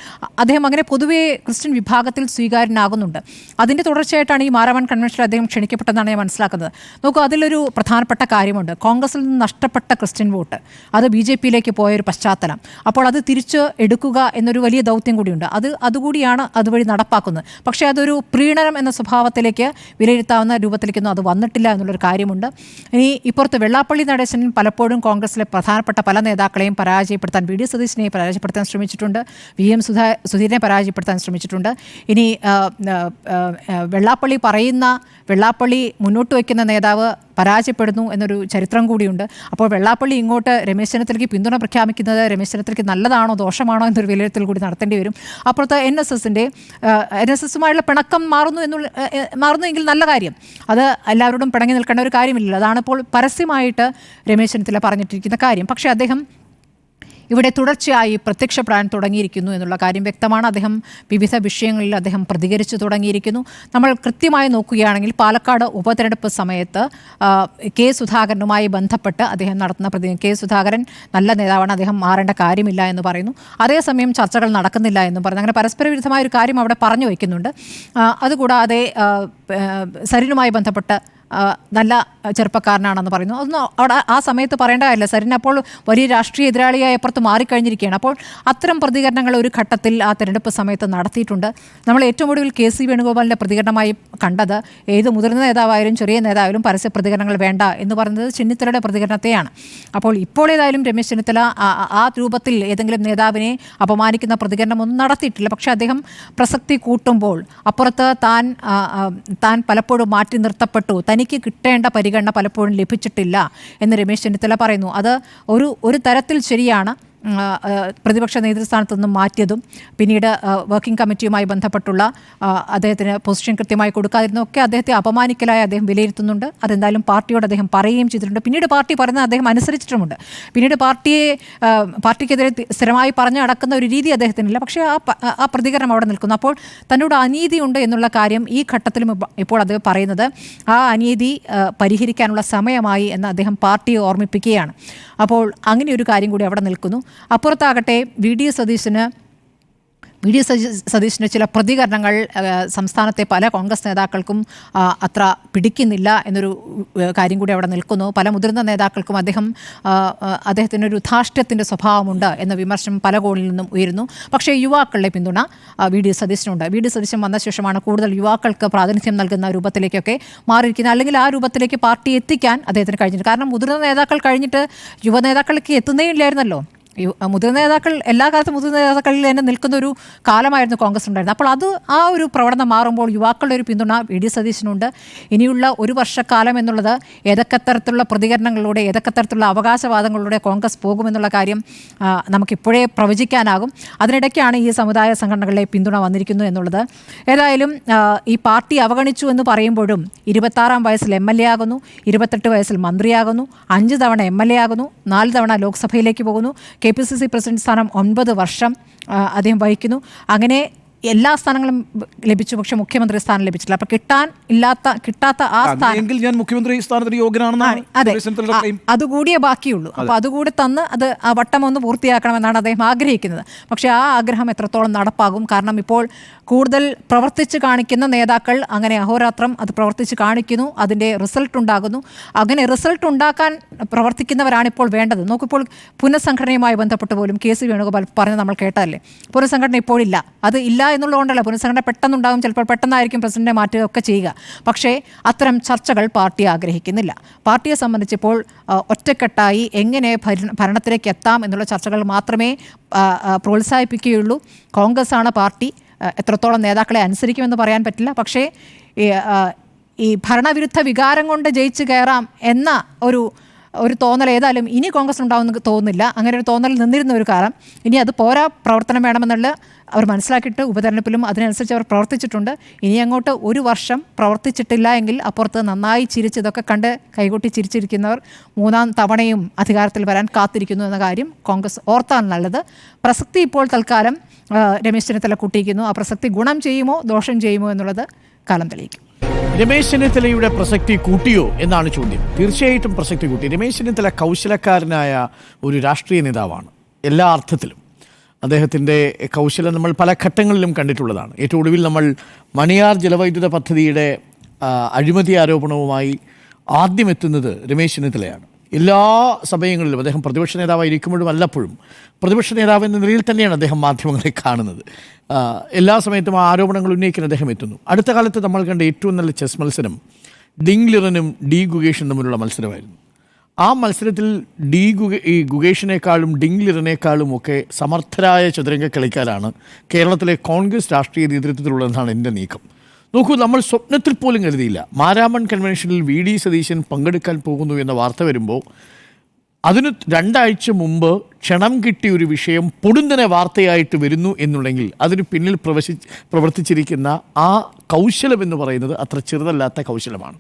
Speaker 1: അദ്ദേഹം അങ്ങനെ പൊതുവേ ക്രിസ്ത്യൻ വിഭാഗത്തിൽ സ്വീകാര്യനാകുന്നുണ്ട്. അതിൻ്റെ തുടർച്ചയായിട്ടാണ് ഈ മാരാമൺ കൺവെൻഷനിൽ അദ്ദേഹം ക്ഷണിക്കപ്പെട്ടതെന്നാണ് ഞാൻ മനസ്സിലാക്കുന്നത്. നോക്കൂ, അതിലൊരു പ്രധാനപ്പെട്ട കാര്യമുണ്ട്. കോൺഗ്രസിൽ നിന്ന് നഷ്ടപ്പെട്ട ക്രിസ്ത്യൻ വോട്ട് അത് BJP-യിലേക്ക് പോയൊരു പശ്ചാത്തലം. അപ്പോൾ അത് തിരിച്ച് എടുക്കുക എന്നൊരു വലിയ ദൗത്യം കൂടിയുണ്ട്. അതുകൂടിയാണ് അതുവഴി നടപ്പാക്കുന്നത്. പക്ഷേ അതൊരു പ്രീണനം എന്ന സ്വഭാവത്തിലേക്ക് വിലയിരുത്താവുന്ന രൂപത്തിലേക്കൊന്നും അത് വന്നിട്ടില്ല എന്നുള്ളൊരു കാര്യമുണ്ട്. ഇനി ഇപ്പുറത്ത് വെള്ളാപ്പള്ളി നടേശൻ പലപ്പോഴും കോൺഗ്രസിലെ പ്രധാനപ്പെട്ട പല നേതാക്കളെയും പരാജയപ്പെടുത്താൻ, വി.ഡി. സതീശനെ പരാജയപ്പെടുത്താൻ ശ്രമിച്ചിട്ടുണ്ട്. VM സുധീരനെ പരാജയപ്പെടുത്താൻ ശ്രമിച്ചിട്ടുണ്ട്. ഇനി വെള്ളാപ്പള്ളി മുന്നോട്ട് വയ്ക്കുന്ന നേതാവ് പരാജയപ്പെടുന്നു എന്നൊരു ചരിത്രം കൂടിയുണ്ട്. അപ്പോൾ വെള്ളാപ്പള്ളി ഇങ്ങോട്ട് രമേശ് ചെന്നിത്തലയ്ക്ക് പിന്തുണ പ്രഖ്യാപിക്കുന്നത് രമേശ് ചെന്നിത്തലയ്ക്ക് നല്ലതാണോ ദോഷമാണോ എന്നൊരു വിലയിരുത്തൽ കൂടി നടത്തേണ്ടി വരും. അപ്പുറത്ത് NSSുമായുള്ള പിണക്കം മാറുന്നുവെങ്കിൽ നല്ല കാര്യം. അത് എല്ലാവരോടും പിണങ്ങി നിൽക്കേണ്ട ഒരു കാര്യമില്ലല്ലോ. അതാണിപ്പോൾ പരസ്യമായിട്ട് രമേശ് ചെന്നിത്തല പറഞ്ഞിട്ടിരിക്കുന്ന കാര്യം. പക്ഷേ അദ്ദേഹം ഇവിടെ തുടർച്ചയായി പ്രത്യക്ഷപ്പെടാൻ തുടങ്ങിയിരിക്കുന്നു എന്നുള്ള കാര്യം വ്യക്തമാണ്. അദ്ദേഹം വിവിധ വിഷയങ്ങളിൽ അദ്ദേഹം പ്രതികരിച്ചു തുടങ്ങിയിരിക്കുന്നു. നമ്മൾ കൃത്യമായി നോക്കുകയാണെങ്കിൽ പാലക്കാട് ഉപതെരഞ്ഞെടുപ്പ് സമയത്ത് കെ സുധാകരനുമായി ബന്ധപ്പെട്ട് അദ്ദേഹം നടത്തുന്ന കെ സുധാകരൻ നല്ല നേതാവാണ്, അദ്ദേഹം മാറേണ്ട കാര്യമില്ല എന്ന് പറയുന്നു. അതേസമയം ചർച്ചകൾ നടക്കുന്നില്ല എന്നും പറയുന്നു. അങ്ങനെ പരസ്പര വിരുദ്ധമായ ഒരു കാര്യം അവിടെ പറഞ്ഞു വയ്ക്കുന്നുണ്ട്. അതുകൂടാതെ സരിനുമായി ബന്ധപ്പെട്ട് നല്ല ചെറുപ്പക്കാരനാണെന്ന് പറയുന്നു. അതൊന്നും അവിടെ ആ സമയത്ത് പറയേണ്ട കാര്യമില്ല. സരിൻ അപ്പോൾ വലിയ രാഷ്ട്രീയ എതിരാളിയായി അപ്പുറത്ത് മാറിക്കഴിഞ്ഞിരിക്കുകയാണ്. അപ്പോൾ അത്തരം പ്രതികരണങ്ങൾ ഒരു ഘട്ടത്തിൽ ആ തെരഞ്ഞെടുപ്പ് സമയത്ത് നടത്തിയിട്ടുണ്ട്. നമ്മൾ ഏറ്റവും ഒടുവിൽ KC വേണുഗോപാലിൻ്റെ പ്രതികരണമായി കണ്ടത് ഏത് മുതിർന്ന നേതാവായാലും ചെറിയ നേതാവായാലും പരസ്യ പ്രതികരണങ്ങൾ വേണ്ട എന്ന് പറയുന്നത് ചെന്നിത്തലയുടെ പ്രതികരണത്തെയാണ്. അപ്പോൾ ഇപ്പോൾ ഏതായാലും രമേശ് ചെന്നിത്തല ആ രൂപത്തിൽ ഏതെങ്കിലും നേതാവിനെ അപമാനിക്കുന്ന പ്രതികരണമൊന്നും നടത്തിയിട്ടില്ല. പക്ഷേ അദ്ദേഹം പ്രസക്തി കൂട്ടുമ്പോൾ അപ്പുറത്ത് താൻ പലപ്പോഴും മാറ്റി നിർത്തപ്പെട്ടു, തനിക്ക് കിട്ടേണ്ട പരിഗണന പലപ്പോഴും ലഭിച്ചിട്ടില്ല എന്ന് രമേശ് ചെന്നിത്തല പറയുന്നു. അത് ഒരു തരത്തിൽ ശരിയാണ്. പ്രതിപക്ഷ നേതൃസ്ഥാനത്തു നിന്നും മാറ്റിയതും പിന്നീട് വർക്കിംഗ് കമ്മിറ്റിയുമായി ബന്ധപ്പെട്ടുള്ള അദ്ദേഹത്തിന് പൊസിഷൻ കൃത്യമായി കൊടുക്കാതിരുന്നൊക്കെ അദ്ദേഹത്തെ അപമാനിക്കലായി അദ്ദേഹം വിലയിരുത്തുന്നുണ്ട്. അതെന്തായാലും പാർട്ടിയോട് അദ്ദേഹം പറയുകയും ചെയ്തിട്ടുണ്ട്. പിന്നീട് പാർട്ടി പറയുന്നത് അദ്ദേഹം അനുസരിച്ചിട്ടുമുണ്ട്. പിന്നീട് പാർട്ടിക്കെതിരെ സ്ഥിരമായി പറഞ്ഞു നടക്കുന്ന ഒരു രീതി അദ്ദേഹത്തിനില്ല. പക്ഷേ ആ പ്രതികരണം അവിടെ നിൽക്കുന്നു. അപ്പോൾ തന്നോട് അനീതിയുണ്ട് എന്നുള്ള കാര്യം ഈ ഘട്ടത്തിലും ഇപ്പോൾ അദ്ദേഹം പറയുന്നത് ആ അനീതി പരിഹരിക്കാനുള്ള സമയമായി എന്ന് അദ്ദേഹം പാർട്ടിയെ ഓർമ്മിപ്പിക്കുകയാണ്. അപ്പോൾ അങ്ങനെ ഒരു കാര്യം കൂടി അവിടെ നിൽക്കുന്നു. അപ്പുറത്താകട്ടെ വി ഡി സതീശിൻ്റെ ചില പ്രതികരണങ്ങൾ സംസ്ഥാനത്തെ പല കോൺഗ്രസ് നേതാക്കൾക്കും അത്ര പിടിക്കുന്നില്ല എന്നൊരു കാര്യം കൂടി അവിടെ നിൽക്കുന്നു. പല മുതിർന്ന നേതാക്കൾക്കും അദ്ദേഹത്തിനൊരു ധാർഷ്ട്യത്തിൻ്റെ സ്വഭാവമുണ്ട് എന്ന വിമർശനം പല കോണിൽ നിന്നും ഉയരുന്നു. പക്ഷേ യുവാക്കളുടെ പിന്തുണ വി ഡി സതീശനുണ്ട്. വി ഡി സതീശൻ വന്ന ശേഷമാണ് കൂടുതൽ യുവാക്കൾക്ക് പ്രാതിനിധ്യം നൽകുന്ന രൂപത്തിലേക്കൊക്കെ മാറിയിരിക്കുന്നത്. അല്ലെങ്കിൽ ആ രൂപത്തിലേക്ക് പാർട്ടി എത്തിക്കാൻ അദ്ദേഹത്തിന് കഴിഞ്ഞിട്ട്. കാരണം മുതിർന്ന നേതാക്കൾ കഴിഞ്ഞിട്ട് യുവ നേതാക്കൾക്ക് എത്തുന്നേ ഇല്ലായിരുന്നല്ലോ. മുതിർന്ന നേതാക്കൾ എല്ലാ കാലത്തും മുതിർന്ന നേതാക്കളിൽ തന്നെ നിൽക്കുന്ന ഒരു കാലമായിരുന്നു കോൺഗ്രസ് ഉണ്ടായിരുന്നത്. അപ്പോൾ ആ ഒരു പ്രവണത മാറുമ്പോൾ യുവാക്കളുടെ ഒരു പിന്തുണ വി ഡി സതീശനുണ്ട്. ഇനിയുള്ള ഒരു വർഷക്കാലം എന്നുള്ളത് ഏതൊക്കെ തരത്തിലുള്ള പ്രതികരണങ്ങളിലൂടെ ഏതൊക്കെ തരത്തിലുള്ള അവകാശവാദങ്ങളിലൂടെ കോൺഗ്രസ് പോകുമെന്നുള്ള കാര്യം നമുക്കിപ്പോഴേ പ്രവചിക്കാനാകും. അതിനിടയ്ക്കാണ് ഈ സമുദായ സംഘടനകളിലെ പിന്തുണ വന്നിരിക്കുന്നു എന്നുള്ളത്. ഏതായാലും ഈ പാർട്ടി അവഗണിച്ചു എന്ന് പറയുമ്പോഴും 26-ാം വയസ്സിൽ MLA ആകുന്നു, 28 വയസ്സിൽ മന്ത്രിയാകുന്നു, 5 തവണ MLA ആകുന്നു, 4 തവണ ലോക്സഭയിലേക്ക് പോകുന്നു, KPCC പ്രസിഡന്റ് സ്ഥാനം 9 വർഷം അദ്ദേഹം വഹിക്കുന്നു. അങ്ങനെ എല്ലാ സ്ഥാനങ്ങളും ലഭിച്ചു, പക്ഷെ മുഖ്യമന്ത്രി സ്ഥാനം ലഭിച്ചില്ല. അപ്പൊ കിട്ടാത്ത ആ സ്ഥാനം
Speaker 4: ഞാൻ മുഖ്യമന്ത്രി സ്ഥാനത്തിന് യോഗ്യനാണെന്നാണ്.
Speaker 1: അതെ, അതുകൂടിയേ ബാക്കിയുള്ളൂ. അപ്പൊ അതുകൂടി തന്ന് അത് ആ വട്ടം ഒന്ന് പൂർത്തിയാക്കണമെന്നാണ് അദ്ദേഹം ആഗ്രഹിക്കുന്നത്. പക്ഷെ ആ ആഗ്രഹം എത്രത്തോളം നടപ്പാകും? കാരണം ഇപ്പോൾ കൂടുതൽ പ്രവർത്തിച്ച് കാണിക്കുന്ന നേതാക്കൾ അങ്ങനെ അഹോരാത്രം അത് പ്രവർത്തിച്ച് കാണിക്കുന്നു, അതിൻ്റെ റിസൾട്ട് ഉണ്ടാകുന്നു. അങ്ങനെ റിസൾട്ട് ഉണ്ടാക്കാൻ പ്രവർത്തിക്കുന്നവരാണ് ഇപ്പോൾ വേണ്ടത്. നോക്കിപ്പോൾ പുനഃസംഘടനയുമായി ബന്ധപ്പെട്ട് പോലും KC വേണുഗോപാൽ പറഞ്ഞ് നമ്മൾ കേട്ടതല്ലേ, പുനഃസംഘടന ഇപ്പോഴില്ല. അത് ഇല്ല എന്നുള്ളതുകൊണ്ടല്ല, പുനഃസംഘടന പെട്ടെന്നുണ്ടാകും, ചിലപ്പോൾ പെട്ടെന്നായിരിക്കും പ്രസിഡന്റിനെ മാറ്റുകയൊക്കെ ചെയ്യുക. പക്ഷേ അത്തരം ചർച്ചകൾ പാർട്ടി ആഗ്രഹിക്കുന്നില്ല. പാർട്ടിയെ സംബന്ധിച്ചിപ്പോൾ ഒറ്റക്കെട്ടായി എങ്ങനെ ഭരണത്തിലേക്ക് എത്താം എന്നുള്ള ചർച്ചകൾ മാത്രമേ പ്രോത്സാഹിപ്പിക്കുകയുള്ളൂ. കോൺഗ്രസ് ആണ് പാർട്ടി. എത്രത്തോളം നേതാക്കളെ അനുസരിക്കുമെന്ന് പറയാൻ പറ്റില്ല. പക്ഷേ ഈ ഭരണവിരുദ്ധ വികാരം കൊണ്ട് ജയിച്ച് കയറാം എന്ന ഒരു തോന്നൽ ഏതായാലും ഇനി കോൺഗ്രസ് ഉണ്ടാവുമെന്ന് തോന്നുന്നില്ല. അങ്ങനെ ഒരു തോന്നൽ നിന്നിരുന്ന ഒരു കാലം. ഇനി അത് പോരാ, പ്രവർത്തനം വേണമെന്നുള്ള അവർ മനസ്സിലാക്കിയിട്ട് ഉപതെരഞ്ഞെടുപ്പിലും അതിനനുസരിച്ച് അവർ പ്രവർത്തിച്ചിട്ടുണ്ട്. ഇനി അങ്ങോട്ട് ഒരു വർഷം പ്രവർത്തിച്ചിട്ടില്ല എങ്കിൽ അപ്പുറത്ത് നന്നായി ചിരിച്ചതൊക്കെ കണ്ട് കൈകൊട്ടി ചിരിച്ചിരിക്കുന്നവർ 3-ാം തവണയും അധികാരത്തിൽ വരാൻ കാത്തിരിക്കുന്നു എന്ന കാര്യം കോൺഗ്രസ് ഓർത്താൻ നല്ലത്. പ്രസക്തി ഇപ്പോൾ തൽക്കാലം രമേശ് ചെന്നിത്തല കൂട്ടിയിരിക്കുന്നു. ആ പ്രസക്തി ഗുണം ചെയ്യുമോ ദോഷം ചെയ്യുമോ എന്നുള്ളത് കാലം തെളിയിക്കും.
Speaker 2: രമേശ് ചെന്നിത്തലയുടെ പ്രസക്തി കൂട്ടിയോ എന്നാണ് ചോദ്യം. തീർച്ചയായിട്ടും പ്രസക്തി കൂട്ടി. രമേശ് ചെന്നിത്തല കൗശലക്കാരനായ ഒരു രാഷ്ട്രീയ നേതാവാണ് എല്ലാ അർത്ഥത്തിലും. അദ്ദേഹത്തിൻ്റെ കൗശലം നമ്മൾ പല ഘട്ടങ്ങളിലും കണ്ടിട്ടുള്ളതാണ്. ഏറ്റവും ഒടുവിൽ നമ്മൾ മണിയാർ ജലവൈദ്യുത പദ്ധതിയുടെ അഴിമതി ആരോപണവുമായി ആദ്യം എത്തുന്നത് രമേശ് ചെന്നിത്തലയാണ്. എല്ലാ സമയങ്ങളിലും അദ്ദേഹം പ്രതിപക്ഷ നേതാവായിരിക്കുമ്പോഴും വല്ലപ്പോഴും പ്രതിപക്ഷ നേതാവ് എന്ന നിലയിൽ തന്നെയാണ് അദ്ദേഹം മാധ്യമങ്ങളെ കാണുന്നത്. എല്ലാ സമയത്തും ആ ആരോപണങ്ങൾ ഉന്നയിക്കാൻ അദ്ദേഹം എത്തുന്നു. അടുത്ത കാലത്ത് നമ്മൾ കണ്ട ഏറ്റവും നല്ല ചെസ് മത്സരം ഡിങ് ലിറനും ഡി ഗുഗേഷും തമ്മിലുള്ള മത്സരമായിരുന്നു. ആ മത്സരത്തിൽ ഗുഗേഷിനേക്കാളും ഡിങ് ലിറനേക്കാളും ഒക്കെ സമർത്ഥരായ ചതുരംഗ കളിക്കാരാണ് കേരളത്തിലെ കോൺഗ്രസ് രാഷ്ട്രീയ നേതൃത്വത്തിലുള്ളതെന്നാണ് എൻ്റെ നീക്കം. നോക്കൂ, നമ്മൾ സ്വപ്നത്തിൽ പോലും കരുതിയില്ല മാരാമൺ കൺവെൻഷനിൽ വി ഡി സതീശൻ പങ്കെടുക്കാൻ പോകുന്നു എന്ന വാർത്ത വരുമ്പോൾ അതിന് 2 ആഴ്ച മുമ്പ് ക്ഷണം കിട്ടിയ ഒരു വിഷയം പൊടുന്നനെ വാർത്തയായിട്ട് വരുന്നു എന്നുണ്ടെങ്കിൽ അതിന് പിന്നിൽ പ്രവർത്തിച്ചിരിക്കുന്ന ആ കൗശലം എന്ന് പറയുന്നത് അത്ര ചെറുതല്ലാത്ത കൗശലമാണ്.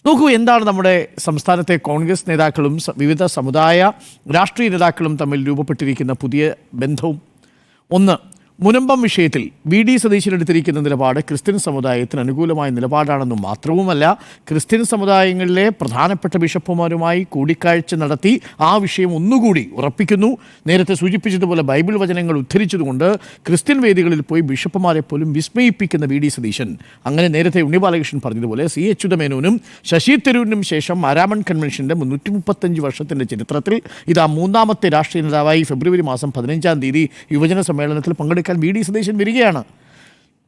Speaker 2: നോക്കൂ, എന്താണ് നമ്മുടെ സംസ്ഥാനത്തെ കോൺഗ്രസ് നേതാക്കളും വിവിധ സമുദായ രാഷ്ട്രീയ നേതാക്കളും തമ്മിൽ രൂപപ്പെട്ടിരിക്കുന്ന പുതിയ ബന്ധവും. ഒന്ന്, മുനമ്പം വിഷയത്തിൽ വി ഡി സതീശൻ എടുത്തിരിക്കുന്ന നിലപാട് ക്രിസ്ത്യൻ സമുദായത്തിന് അനുകൂലമായ നിലപാടാണെന്നും മാത്രവുമല്ല, ക്രിസ്ത്യൻ സമുദായങ്ങളിലെ പ്രധാനപ്പെട്ട ബിഷപ്പുമാരുമായി കൂടിക്കാഴ്ച നടത്തി ആ വിഷയം ഒന്നുകൂടി ഉറപ്പിക്കുന്നു. നേരത്തെ സൂചിപ്പിച്ചതുപോലെ ബൈബിൾ വചനങ്ങൾ ഉദ്ധരിച്ചതുകൊണ്ട് ക്രിസ്ത്യൻ വേദികളിൽ പോയി ബിഷപ്പുമാരെ പോലും വിസ്മയിപ്പിക്കുന്ന വി ഡി സതീശൻ. അങ്ങനെ നേരത്തെ ഉണ്ണി ബാലകൃഷ്ണൻ പറഞ്ഞതുപോലെ C. അച്യുതമേനോനും ശശി തരൂരിനും ശേഷം മാരാമൺ കൺവെൻഷൻ്റെ 335 വർഷത്തിൻ്റെ ചരിത്രത്തിൽ ഇതാ 3ാമത്തെ രാഷ്ട്രീയ നേതാവായി ഫെബ്രുവരി മാസം 15-ാം തീയതി യുവജന സമ്മേളനത്തിൽ പങ്കെടുക്കാൻ വി ഡി സതീശൻ വരികയാണ്.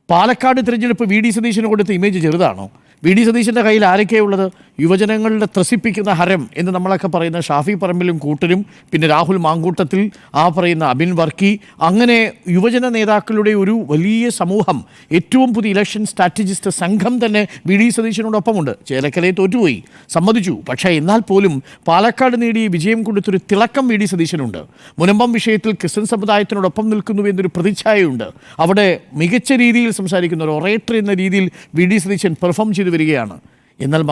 Speaker 2: പാലക്കാട് തിരഞ്ഞെടുപ്പ് വി ഡി സതീശന് കൊടുത്ത ഇമേജ് ചെറുതാണോ? വി ഡി സതീശൻ്റെ കയ്യിൽ ആരൊക്കെയുള്ളത്? യുവജനങ്ങളുടെ ത്രസിപ്പിക്കുന്ന ഹരം എന്ന് നമ്മളൊക്കെ പറയുന്ന ഷാഫി പറമ്പിലും കൂട്ടരും, പിന്നെ രാഹുൽ മാങ്കൂട്ടത്തിൽ, ആ പറയുന്ന അബിൻ വർക്കി, അങ്ങനെ യുവജന നേതാക്കളുടെ ഒരു വലിയ സമൂഹം, ഏറ്റവും പുതിയ ഇലക്ഷൻ സ്ട്രാറ്റജിസ്റ്റ് സംഘം തന്നെ വി ഡി സതീശനോടൊപ്പമുണ്ട്. ചേലക്കരയെ തോറ്റുപോയി, സമ്മതിച്ചു. പക്ഷേ എന്നാൽ പോലും പാലക്കാട് നേടിയ വിജയം കൊടുത്തൊരു തിളക്കം വി ഡി സതീശനുണ്ട്. മുനമ്പം വിഷയത്തിൽ ക്രിസ്ത്യൻ സമുദായത്തിനോടൊപ്പം നിൽക്കുന്നു എന്നൊരു പ്രതിച്ഛായയുണ്ട്. അവിടെ മികച്ച രീതിയിൽ സംസാരിക്കുന്ന ഒരു ഒറേറ്റർ എന്ന രീതിയിൽ വി ഡി സതീശൻ പെർഫോം ചെയ്തു വരികയാണ്. എന്നാൽ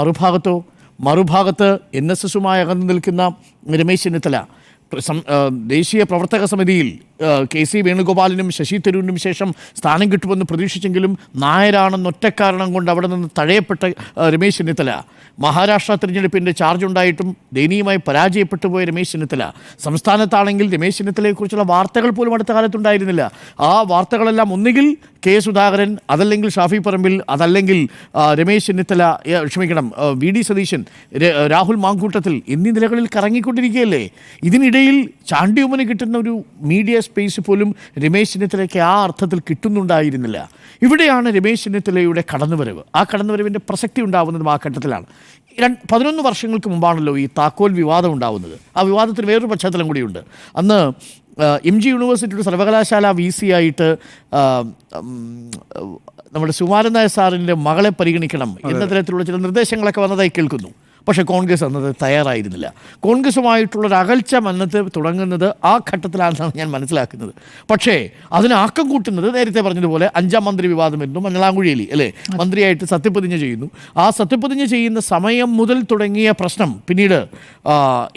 Speaker 2: മറുഭാഗത്ത് NSSുമായി അകന്നു നിൽക്കുന്ന രമേശ് ചെന്നിത്തല ദേശീയ പ്രവർത്തക സമിതിയിൽ KC വേണുഗോപാലിനും ശശി തരൂരിനും ശേഷം സ്ഥാനം കിട്ടുമെന്ന് പ്രതീക്ഷിച്ചെങ്കിലും നായരാണെന്ന് ഒറ്റക്കാരണം കൊണ്ട് അവിടെ നിന്ന് തഴയപ്പെട്ട രമേശ് ചെന്നിത്തല, മഹാരാഷ്ട്ര തിരഞ്ഞെടുപ്പിൻ്റെ ചാർജ് ഉണ്ടായിട്ടും ദയനീയമായി പരാജയപ്പെട്ടു പോയ രമേശ് ചെന്നിത്തല, സംസ്ഥാനത്താണെങ്കിൽ രമേശ് ചെന്നിത്തലയെക്കുറിച്ചുള്ള വാർത്തകൾ പോലും അടുത്ത കാലത്തുണ്ടായിരുന്നില്ല. ആ വാർത്തകളെല്ലാം ഒന്നുകിൽ K. സുധാകരൻ, അതല്ലെങ്കിൽ ഷാഫി പറമ്പിൽ, അതല്ലെങ്കിൽ രമേശ് ചെന്നിത്തല, വി ഡി സതീശൻ, രാഹുൽ മാങ്കൂട്ടത്തിൽ എന്നീ നിലകളിൽ കറങ്ങിക്കൊണ്ടിരിക്കുകയല്ലേ. ഇതിനിടയിൽ ചാണ്ടിയുമ്മന് കിട്ടുന്ന ഒരു മീഡിയ സ്പേസ് പോലും രമേശ് ചെന്നിത്തലയ്ക്ക് ആ അർത്ഥത്തിൽ കിട്ടുന്നുണ്ടായിരുന്നില്ല. ഇവിടെയാണ് രമേശ് ചെന്നിത്തലയുടെ കടന്നുവരവ്. ആ കടന്നുവരവിൻ്റെ പ്രസക്തി ഉണ്ടാവുന്നതും ആ ഘട്ടത്തിലാണ്. 11 വർഷങ്ങൾക്ക് മുമ്പാണല്ലോ ഈ താക്കോൽ വിവാദം ഉണ്ടാവുന്നത്. ആ വിവാദത്തിന് വേറൊരു പശ്ചാത്തലം കൂടിയുണ്ട്. അന്ന് MG യൂണിവേഴ്സിറ്റിയുടെ സർവകലാശാല VC ആയിട്ട് നമ്മുടെ സുകുമാരൻ നായർ സാറിൻ്റെ മകളെ പരിഗണിക്കണം എന്ന തരത്തിലുള്ള ചില നിർദ്ദേശങ്ങളൊക്കെ വന്നതായി കേൾക്കുന്നു. പക്ഷേ കോൺഗ്രസ് അന്നത് തയ്യാറായിരുന്നില്ല. കോൺഗ്രസുമായിട്ടുള്ളൊരു അകൽച്ച അന്നത്തെ തുടങ്ങുന്നത് ആ ഘട്ടത്തിലാണെന്നാണ് ഞാൻ മനസ്സിലാക്കുന്നത്. പക്ഷേ അതിന് ആക്കം കൂട്ടുന്നത് നേരത്തെ പറഞ്ഞതുപോലെ 5ാം മന്ത്രി വിവാദം വരുന്നു. മഞ്ഞളാംകുഴിയിൽ അല്ലേ മന്ത്രിയായിട്ട് സത്യപ്രതിജ്ഞ ചെയ്യുന്നു. ആ സത്യപ്രതിജ്ഞ ചെയ്യുന്ന സമയം മുതൽ തുടങ്ങിയ പ്രശ്നം പിന്നീട്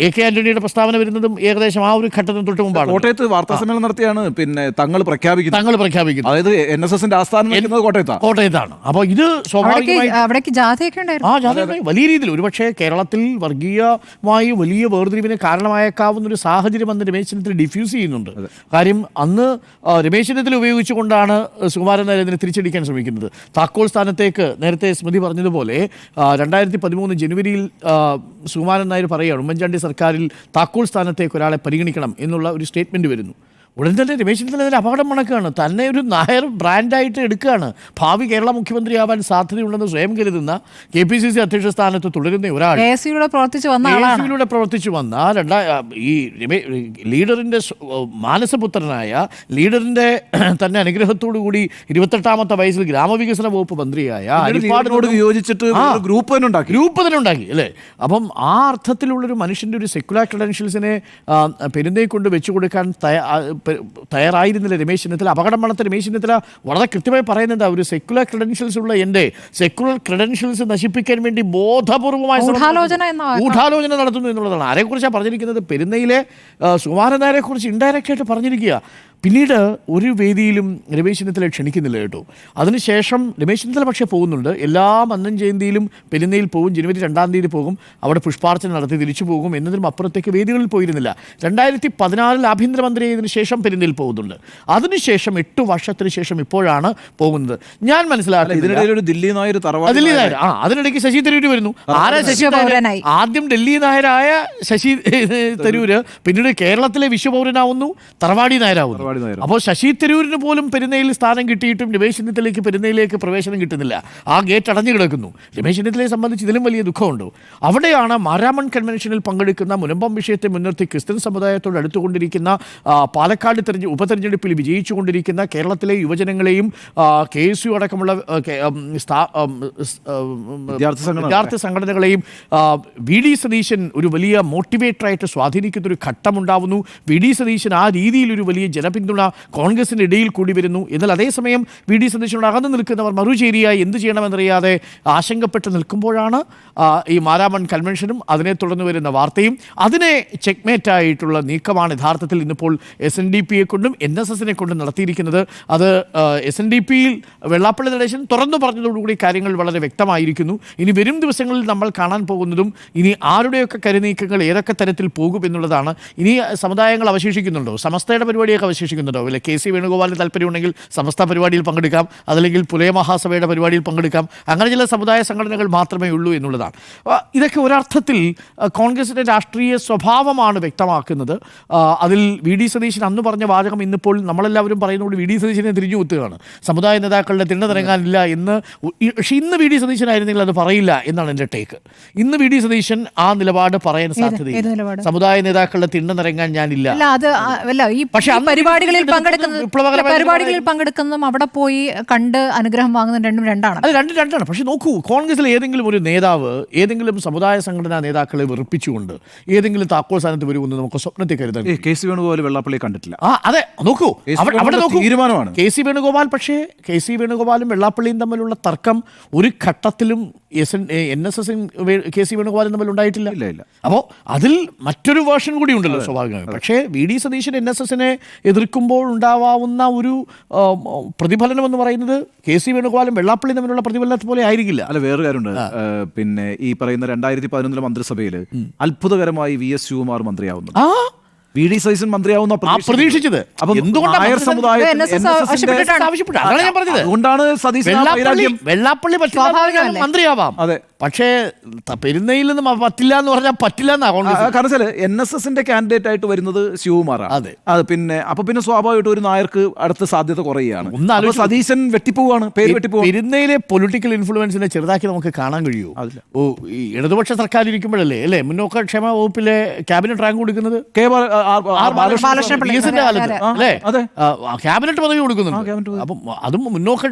Speaker 2: AK ആന്റണിയുടെ പ്രസ്താവന വരുന്നതും ഏകദേശം ആ ഒരു ഘട്ടത്തിന് തൊട്ട് മുമ്പാണ്.
Speaker 4: കോട്ടയത്ത് വാർത്താ സമ്മേളനം നടത്തിയാണ് പിന്നെ തങ്ങൾ പ്രഖ്യാപിക്കുന്നത്. അതായത് NSSന്റെ ആസ്ഥാനം
Speaker 2: കോട്ടയത്താണ്. അപ്പോൾ ഇത് സ്വാഭാവികമായി
Speaker 1: അവിടേക്ക് ജാഥയൊക്കെ ഉണ്ടായിരുന്നു.
Speaker 2: വലിയ രീതിയിൽ ഒരുപക്ഷെ കേരളത്തിൽ വർഗീയമായി വലിയ വേർതിരിവിന് കാരണമായേക്കാവുന്ന ഒരു സാഹചര്യം അന്ന് രമേശ് ചെന്നിത്തല ഡിഫ്യൂസ് ചെയ്യുന്നുണ്ട്. കാര്യം അന്ന് രമേശ് ചെന്നിത്തല ഉപയോഗിച്ചുകൊണ്ടാണ് സുകുമാരൻ നായർ ഇതിനെ തിരിച്ചടിക്കാൻ ശ്രമിക്കുന്നത്. താക്കോൽ സ്ഥാനത്തേക്ക് നേരത്തെ സ്മൃതി പറഞ്ഞതുപോലെ 2013 ജനുവരിയിൽ സുകുമാരൻ നായർ പറയുകയാണ് ഉമ്മൻചാണ്ടി സർക്കാരിൽ താക്കോൽ സ്ഥാനത്തേക്ക് ഒരാളെ പരിഗണിക്കണം എന്നുള്ള ഒരു സ്റ്റേറ്റ്മെൻറ്റ് വരുന്നു. ഉടൻ തന്നെ രമേശ് ചെന്നിത്തല അതിന് അപകടം മണക്കുകയാണ്. തന്നെ ഒരു നായർ ബ്രാൻഡായിട്ട് എടുക്കുകയാണ്. ഭാവി കേരള മുഖ്യമന്ത്രിയാവാൻ സാധ്യതയുണ്ടെന്ന് സ്വയം കരുതുന്ന KPCC അധ്യക്ഷ സ്ഥാനത്ത് തുടരുന്ന ഒരാൾ
Speaker 1: KSUയിലൂടെ
Speaker 2: പ്രവർത്തിച്ചു വന്ന ഈ ലീഡറിൻ്റെ മാനസപുത്രനായ ലീഡറിൻ്റെ തന്നെ അനുഗ്രഹത്തോടു കൂടി 28ാമത്തെ വയസ്സിൽ ഗ്രാമവികസന വകുപ്പ് മന്ത്രിയായ
Speaker 4: ഹരിപ്പാടിനോട് വിയോജിച്ചിട്ട് ഗ്രൂപ്പ്
Speaker 2: തന്നെ ഉണ്ടാക്കി അല്ലേ. അപ്പം ആ അർത്ഥത്തിലുള്ളൊരു മനുഷ്യൻ്റെ ഒരു സെക്യുലർ ക്രെഡൻഷ്യൽസിനെ പെരുന്നയെ കൊണ്ട് വെച്ചു കൊടുക്കാൻ തയ്യാറായിരുന്നില്ല രമേശ് ചെന്നിത്തല. അപകടം മണത്ത രമേശ് ചെന്നിത്തല വളരെ കൃത്യമായി പറയുന്നത് ഒരു സെക്യുലർ ക്രെഡൻഷ്യൽസ് ഉള്ള എൻ്റെ സെക്യുലർ ക്രെഡൻഷ്യൽസ് നശിപ്പിക്കാൻ വേണ്ടി ബോധപൂർവമായ ഗൂഢാലോചന നടത്തുന്നു എന്നുള്ളതാണ്. ആരെക്കുറിച്ചാണ് പറഞ്ഞിരിക്കുന്നത്? പെരുന്നയിലെ സുകുമാരൻ നായരെ കുറിച്ച് ഇൻഡയറക്റ്റായിട്ട് പറഞ്ഞിരിക്കുക. പിന്നീട് ഒരു വേദിയിലും രമേശ് ചെന്നിത്തല ക്ഷണിക്കുന്നില്ല കേട്ടോ. അതിനുശേഷം രമേശ് ചെന്നിത്തല പക്ഷേ പോകുന്നുണ്ട്. എല്ലാ മന്നം ജയന്തിയിലും പെരുന്നയിൽ പോകും. ജനുവരി 2-ാം തീയതി പോകും. അവിടെ പുഷ്പാർച്ചന നടത്തി തിരിച്ചു പോകും. എന്നതിനും അപ്പുറത്തേക്ക് വേദികളിൽ പോയിരുന്നില്ല. 2016 ആഭ്യന്തരമന്ത്രിയായതിനു ശേഷം പെരുന്നയിൽ പോകുന്നുണ്ട്. അതിനുശേഷം 8 വർഷത്തിന് ശേഷം ഇപ്പോഴാണ് പോകുന്നത്. ഞാൻ മനസ്സിലാക്കുന്നത്
Speaker 4: ദില്ലി നായർ
Speaker 2: അതിനിടയ്ക്ക് ശശി തരൂര് വരുന്നു. ആദ്യം ഡൽഹി നായരായ ശശി തരൂര് പിന്നീട് കേരളത്തിലെ വിശ്വപൗരനാവുന്നു, തറവാടി നായരാവുന്നു. അപ്പോൾ ശശി തരൂരിന് പോലും പെരുന്നയിൽ സ്ഥാനം കിട്ടിയിട്ടും രമേശ് ചെന്നിത്തലയ്ക്ക് പെരുന്നയിലേക്ക് പ്രവേശനം കിട്ടുന്നില്ല. ആ ഗേറ്റ് അടഞ്ഞു കിടക്കുന്നു. രമേശ് ചെന്നിത്തലയെ സംബന്ധിച്ച് ഇതിലും വലിയ ദുഃഖമുണ്ടോ? അവിടെയാണ് മാരാമൺ കൺവെൻഷനിൽ പങ്കെടുക്കുന്ന മുനമ്പം വിഷയത്തെ മുൻനിർത്തി ക്രിസ്ത്യൻ സമുദായത്തോട് അടുത്തുകൊണ്ടിരിക്കുന്ന പാലക്കാട് ഉപതെരഞ്ഞെടുപ്പിൽ വിജയിച്ചുകൊണ്ടിരിക്കുന്ന കേരളത്തിലെ യുവജനങ്ങളെയും KSU അടക്കമുള്ള വിദ്യാർത്ഥി സംഘടനകളെയും വി ഡി സതീശൻ ഒരു വലിയ മോട്ടിവേറ്ററായിട്ട് സ്വാധീനിക്കുന്നൊരു ഘട്ടമുണ്ടാവുന്നു. വി ഡി സതീശൻ ആ രീതിയിൽ ഒരു വലിയ ജനപിന്തുണ കോൺഗ്രസിൻ്റെ ഇടയിൽ കൂടി വരുന്നു. എന്നാൽ അതേസമയം വി ഡി സതീശനോട് അകന്നു നിൽക്കുന്നവർ മറുചേരിയായി എന്ത് ചെയ്യണമെന്നറിയാതെ ആശങ്കപ്പെട്ട് നിൽക്കുമ്പോഴാണ് ഈ മാരാമൺ കൺവെൻഷനും അതിനെ തുടർന്ന് വരുന്ന വാർത്തയും. അതിനെ ചെക്ക്മേറ്റായിട്ടുള്ള നീക്കമാണ് യഥാർത്ഥത്തിൽ ഇന്നിപ്പോൾ SNDPയെ കൊണ്ടും NSSനെ കൊണ്ടും നടത്തിയിരിക്കുന്നത്. അത് SNDPയിൽ വെള്ളാപ്പള്ളി നടേശൻ തുറന്നു പറഞ്ഞതോടുകൂടി കാര്യങ്ങൾ വളരെ വ്യക്തമായിരിക്കുന്നു. ഇനി വരും ദിവസങ്ങളിൽ നമ്മൾ കാണാൻ പോകുന്നതും ഇനി ആരുടെയൊക്കെ കരുനീക്കങ്ങൾ ഏതൊക്കെ തരത്തിൽ പോകും എന്നുള്ളതാണ്. ഇനി സമുദായങ്ങൾ അവശേഷിക്കുന്നുണ്ടോ? സമസ്തയുടെ പരിപാടിയൊക്കെ അവശേഷിക്കും. അവശേഷിക്കുന്നുണ്ടോ? അല്ലെ KC വേണുഗോപാലിന് താല്പര്യമുണ്ടെങ്കിൽ സമസ്ത പരിപാടിയിൽ പങ്കെടുക്കാം, അതല്ലെങ്കിൽ പുലയ മഹാസഭയുടെ പരിപാടിയിൽ പങ്കെടുക്കാം. അങ്ങനെ ചില സമുദായ സംഘടനകൾ മാത്രമേ ഉള്ളൂ എന്നുള്ളതാണ്. ഇതൊക്കെ ഒരർത്ഥത്തിൽ കോൺഗ്രസിൻ്റെ രാഷ്ട്രീയ സ്വഭാവമാണ് വ്യക്തമാക്കുന്നത്. അതിൽ VD സതീശൻ അന്ന് പറഞ്ഞ വാചകം ഇന്നിപ്പോൾ നമ്മളെല്ലാവരും പറയുന്നതുകൊണ്ട് VD സതീശനെ തിരിഞ്ഞു കുത്തുകയാണ്. സമുദായ നേതാക്കളുടെ തിണ്ണനിറങ്ങാനില്ല എന്ന്. പക്ഷേ ഇന്ന് VD സതീശനായിരുന്നെങ്കിൽ അത് പറയില്ല എന്നാണ് എൻ്റെ ടേക്ക്. ഇന്ന് VD സതീശൻ ആ നിലപാട് പറയാൻ സാധ്യതയില്ല. സമുദായ നേതാക്കളുടെ തിണ്ണനിറങ്ങാൻ ഞാനില്ല.
Speaker 1: പക്ഷേ പരിപാടികളിൽ പങ്കെടുക്കുന്നതും അവിടെ പോയി കണ്ട് അനുഗ്രഹം വാങ്ങുന്നതും രണ്ടും രണ്ടാണ്.
Speaker 2: അത് രണ്ടാണ്. പക്ഷെ നോക്കൂ, കോൺഗ്രസിൽ ഏതെങ്കിലും ഒരു നേതാവ് ഏതെങ്കിലും സമുദായ സംഘടനാ നേതാക്കളെ വെറുപ്പിച്ചുകൊണ്ട് ഏതെങ്കിലും താക്കോൽ സ്ഥാനത്ത് വരുമെന്ന് നമുക്ക് സ്വപ്നത്തിൽ കരുതാൻ.
Speaker 4: KC വേണുഗോപാൽ വെള്ളാപ്പള്ളി കണ്ടിട്ടില്ല.
Speaker 2: അതെ, നോക്കൂ, അവിടെ നോക്കൂ,
Speaker 4: തീരുമാനമാണ്
Speaker 2: KC വേണുഗോപാൽ. പക്ഷേ KC വേണുഗോപാലും വെള്ളാപ്പള്ളിയും തമ്മിലുള്ള തർക്കം ഒരു ഘട്ടത്തിലും NSSും KC വേണുഗോപാലും തമ്മിൽ ഉണ്ടായിട്ടില്ല. അപ്പോൾ അതിൽ മറ്റൊരു വേർഷൻ കൂടി ഉണ്ടല്ലോ സ്വാഭാവികമായി. പക്ഷേ VD സതീശൻ NSSനെ എതിർക്കുമ്പോൾ ഉണ്ടാവാവുന്ന ഒരു പ്രതിഫലനം എന്ന് പറയുന്നത് KC വേണുഗോപാലും വെള്ളാപ്പള്ളിയും തമ്മിലുള്ള പ്രതിഫലനത്തെ പോലെ ആയിരിക്കില്ല.
Speaker 4: അല്ല, വേറൊരു കാര്യമുണ്ട്. പിന്നെ ഈ പറയുന്ന 2011 മന്ത്രിസഭയിൽ അത്ഭുതകരമായി VS ശിവകുമാർ മന്ത്രിയാവുന്നു. VD സതീശൻ മന്ത്രിയാവുന്ന
Speaker 2: പ്രതീക്ഷിച്ചത്.
Speaker 4: അതുകൊണ്ടാണ്
Speaker 2: വെള്ളാപ്പള്ളി മന്ത്രിയാവാം.
Speaker 4: അതെ,
Speaker 2: പക്ഷേ പെരുന്നയിൽ നിന്ന് പറ്റില്ല എന്ന് പറഞ്ഞാൽ പറ്റില്ല എന്നാ.
Speaker 4: കാരണം വെച്ചാൽ NSSന്റെ കാൻഡിഡേറ്റ് ആയിട്ട് വരുന്നത് ശിവകുമാറാണ്.
Speaker 2: അതെ,
Speaker 4: അത് പിന്നെ സ്വാഭാവികമായിട്ട് ഒരു നായർക്ക് അടുത്ത സാധ്യത കുറയുകയാണ്. സതീശൻ വെട്ടിപ്പോവാണ്, പേര് വെട്ടിപ്പോവാണ്.
Speaker 2: പെരുന്നയിലെ പൊളിറ്റിക്കൽ ഇൻഫ്ലുവൻസിനെ ചെറുതാക്കി നമുക്ക് കാണാൻ കഴിയൂ. ഈ ഇടതുപക്ഷ സർക്കാർ ഇരിക്കുമ്പോഴല്ലേ അല്ലേ മുന്നോക്ക ക്ഷേമ വകുപ്പിലെ ക്യാബിനറ്റ് റാങ്ക് കൊടുക്കുന്നത്? ക്യാബിനറ്റ് പദവി കൊടുക്കുന്നുണ്ട്. അപ്പം അതും മുന്നോക്ക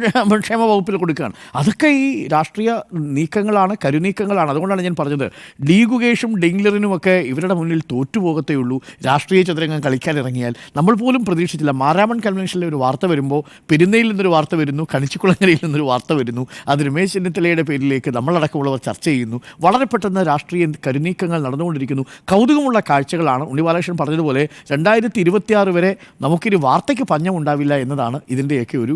Speaker 2: ക്ഷേമ വകുപ്പിൽ കൊടുക്കുകയാണ്. അതൊക്കെ ഈ രാഷ്ട്രീയ നീക്കങ്ങളാണ്, കരുനീക്കങ്ങളാണ്. അതുകൊണ്ടാണ് ഞാൻ പറഞ്ഞത്, ഡി ഗുഗേഷും ഡിംഗ്ലറിനും ഒക്കെ ഇവരുടെ മുന്നിൽ തോറ്റുപോകത്തേ ഉള്ളൂ. രാഷ്ട്രീയ ചതുരംഗം കളിക്കാൻ ഇറങ്ങിയാൽ നമ്മൾ പോലും പ്രതീക്ഷിച്ചില്ല. മാരാമൺ കൺവെൻഷനിലെ ഒരു വാർത്ത വരുമ്പോൾ പെരുന്നയിൽ നിന്നൊരു വാർത്ത വരുന്നു, കണിച്ചിക്കുളങ്ങരയിൽ നിന്നൊരു വാർത്ത വരുന്നു. അത് രമേശ് ചെന്നിത്തലയുടെ പേരിലേക്ക് നമ്മളടക്കമുള്ളവർ ചർച്ച ചെയ്യുന്നു. വളരെ പെട്ടെന്ന് രാഷ്ട്രീയ കരുനീക്കങ്ങൾ നടന്നുകൊണ്ടിരിക്കുന്നു. കൗതുകമുള്ള കാഴ്ചകളാണ്. ഉണ്ണിബാലകൃഷ്ണൻ പറഞ്ഞതുപോലെ 2026 വരെ നമുക്കിനി വാർത്തയ്ക്ക് പഞ്ഞമുണ്ടാവില്ല എന്നതാണ് ഇതിൻ്റെയൊക്കെ ഒരു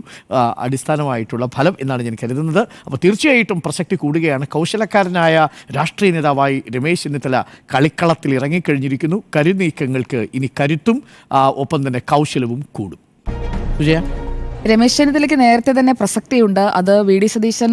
Speaker 2: അടിസ്ഥാനമായിട്ടുള്ള ഫലം എന്നാണ് ഞാൻ കരുതുന്നത്. അപ്പോൾ തീർച്ചയായിട്ടും പ്രസക്തി കൂടുകയാണ്. കൗശലക്കാരനായ രാഷ്ട്രീയ നേതാവായി രമേശ് ചെന്നിത്തല കളിക്കളത്തിൽ ഇറങ്ങിക്കഴിഞ്ഞിരിക്കുന്നു. കരുനീക്കങ്ങൾക്ക് ഇനി കരുത്തും ഒപ്പം തന്നെ കൗശലവും കൂടും. വിജയ,
Speaker 5: രമേശ് ചെന്നിത്തലയ്ക്ക് നേരത്തെ തന്നെ പ്രസക്തിയുണ്ട്. അത് VD സതീശൻ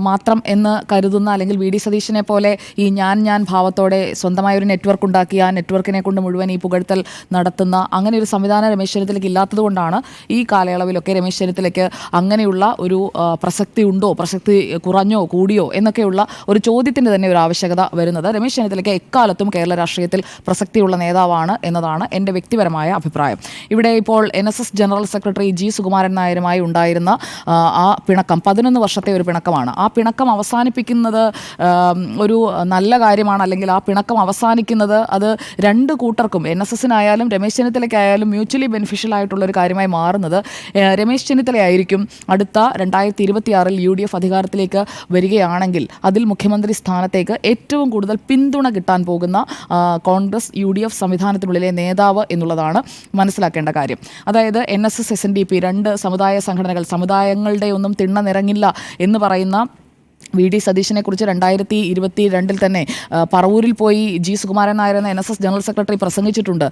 Speaker 5: മാത്രം എന്ന് കരുതുന്ന, അല്ലെങ്കിൽ VD സതീശനെ പോലെ ഈ ഞാൻ ഭാവത്തോടെ സ്വന്തമായ ഒരു നെറ്റ്വർക്ക് ഉണ്ടാക്കി ആ നെറ്റ്വർക്കിനെ കൊണ്ട് മുഴുവൻ ഈ പുകഴ്ത്തൽ നടത്തുന്ന അങ്ങനെ ഒരു സംവിധാനം രമേശ് ചെന്നിത്തലയ്ക്ക് ഇല്ലാത്തത് കൊണ്ടാണ് ഈ കാലയളവിലൊക്കെ രമേശ് ചെന്നിത്തലയ്ക്ക് അങ്ങനെയുള്ള ഒരു പ്രസക്തി ഉണ്ടോ, പ്രസക്തി കുറഞ്ഞോ കൂടിയോ എന്നൊക്കെയുള്ള ഒരു ചോദ്യത്തിൻ്റെ തന്നെ ഒരു ആവശ്യകത വരുന്നത്. രമേശ് ചെന്നിത്തലയ്ക്ക് എക്കാലത്തും കേരള രാഷ്ട്രീയത്തിൽ പ്രസക്തിയുള്ള നേതാവാണ് എന്നതാണ് എൻ്റെ വ്യക്തിപരമായ അഭിപ്രായം. ഇവിടെ ഇപ്പോൾ NSS general secretary G Sukumaran നായരുമായി ഉണ്ടായിരുന്ന ആ പിണക്കം 11 വർഷത്തെ ഒരു പിണക്കമാണ്. ആ പിണക്കം അവസാനിപ്പിക്കുന്നത് ഒരു നല്ല കാര്യമാണ്. അല്ലെങ്കിൽ ആ പിണക്കം അവസാനിക്കുന്നത് അത് രണ്ട് കൂട്ടർക്കും, NSSനായാലും രമേശ് ചെന്നിത്തലയ്ക്കായാലും മ്യൂച്വലി ബെനിഫിഷ്യൽ ആയിട്ടുള്ളൊരു കാര്യമായി മാറുന്നത് രമേശ് ചെന്നിത്തലയായിരിക്കും. അടുത്ത 2026 UDF അധികാരത്തിലേക്ക് വരികയാണെങ്കിൽ അതിൽ മുഖ്യമന്ത്രി സ്ഥാനത്തേക്ക് ഏറ്റവും കൂടുതൽ പിന്തുണ കിട്ടാൻ പോകുന്ന കോൺഗ്രസ് UDF സംവിധാനത്തിനുള്ളിലെ നേതാവ് എന്നുള്ളതാണ് മനസ്സിലാക്കേണ്ട കാര്യം. അതായത് NSS SNDP രണ്ട് സമുദായ സംഘടനകൾ, സമുദായങ്ങളുടെ ഒന്നും തിണ്ണ നിറങ്ങില്ല എന്ന് പറയുന്ന VD സതീശനെ കുറിച്ച് 2022 തന്നെ പറവൂരിൽ പോയി G സുകുമാരൻ നായർ എന്ന NSS ജനറൽ സെക്രട്ടറി പ്രസംഗിച്ചിട്ടുണ്ട്.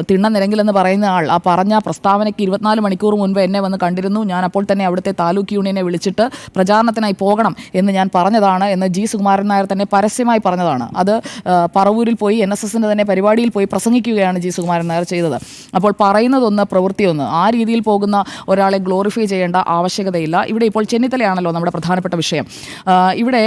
Speaker 5: തിണ്ണ നിരങ്ങിലെന്ന് പറയുന്ന ആൾ ആ പറഞ്ഞ പ്രസ്താവനയ്ക്ക് 24 മണിക്കൂർ മുൻപ് എന്നെ വന്ന് കണ്ടിരുന്നു. ഞാൻ അപ്പോൾ തന്നെ അവിടുത്തെ താലൂക്ക് യൂണിയനെ വിളിച്ചിട്ട് പ്രചാരണത്തിനായി പോകണം എന്ന് ഞാൻ പറഞ്ഞതാണ് എന്ന് G സുകുമാരൻ നായർ തന്നെ പരസ്യമായി പറഞ്ഞതാണ്. അത് പറവൂരിൽ പോയി NSSൻ്റെ തന്നെ പരിപാടിയിൽ പോയി പ്രസംഗിക്കുകയാണ് G സുകുമാരൻ നായർ ചെയ്തത്. അപ്പോൾ പറയുന്നതൊന്ന് പ്രവൃത്തിയൊന്ന്. ആ രീതിയിൽ പോകുന്ന ഒരാളെ ഗ്ലോറിഫൈ ചെയ്യേണ്ട ആവശ്യകതയില്ല. ഇവിടെ ഇപ്പോൾ ചെന്നിത്തലയാണല്ലോ നമ്മുടെ പ്രധാനപ്പെട്ട വിഷയം. ഇവിടെ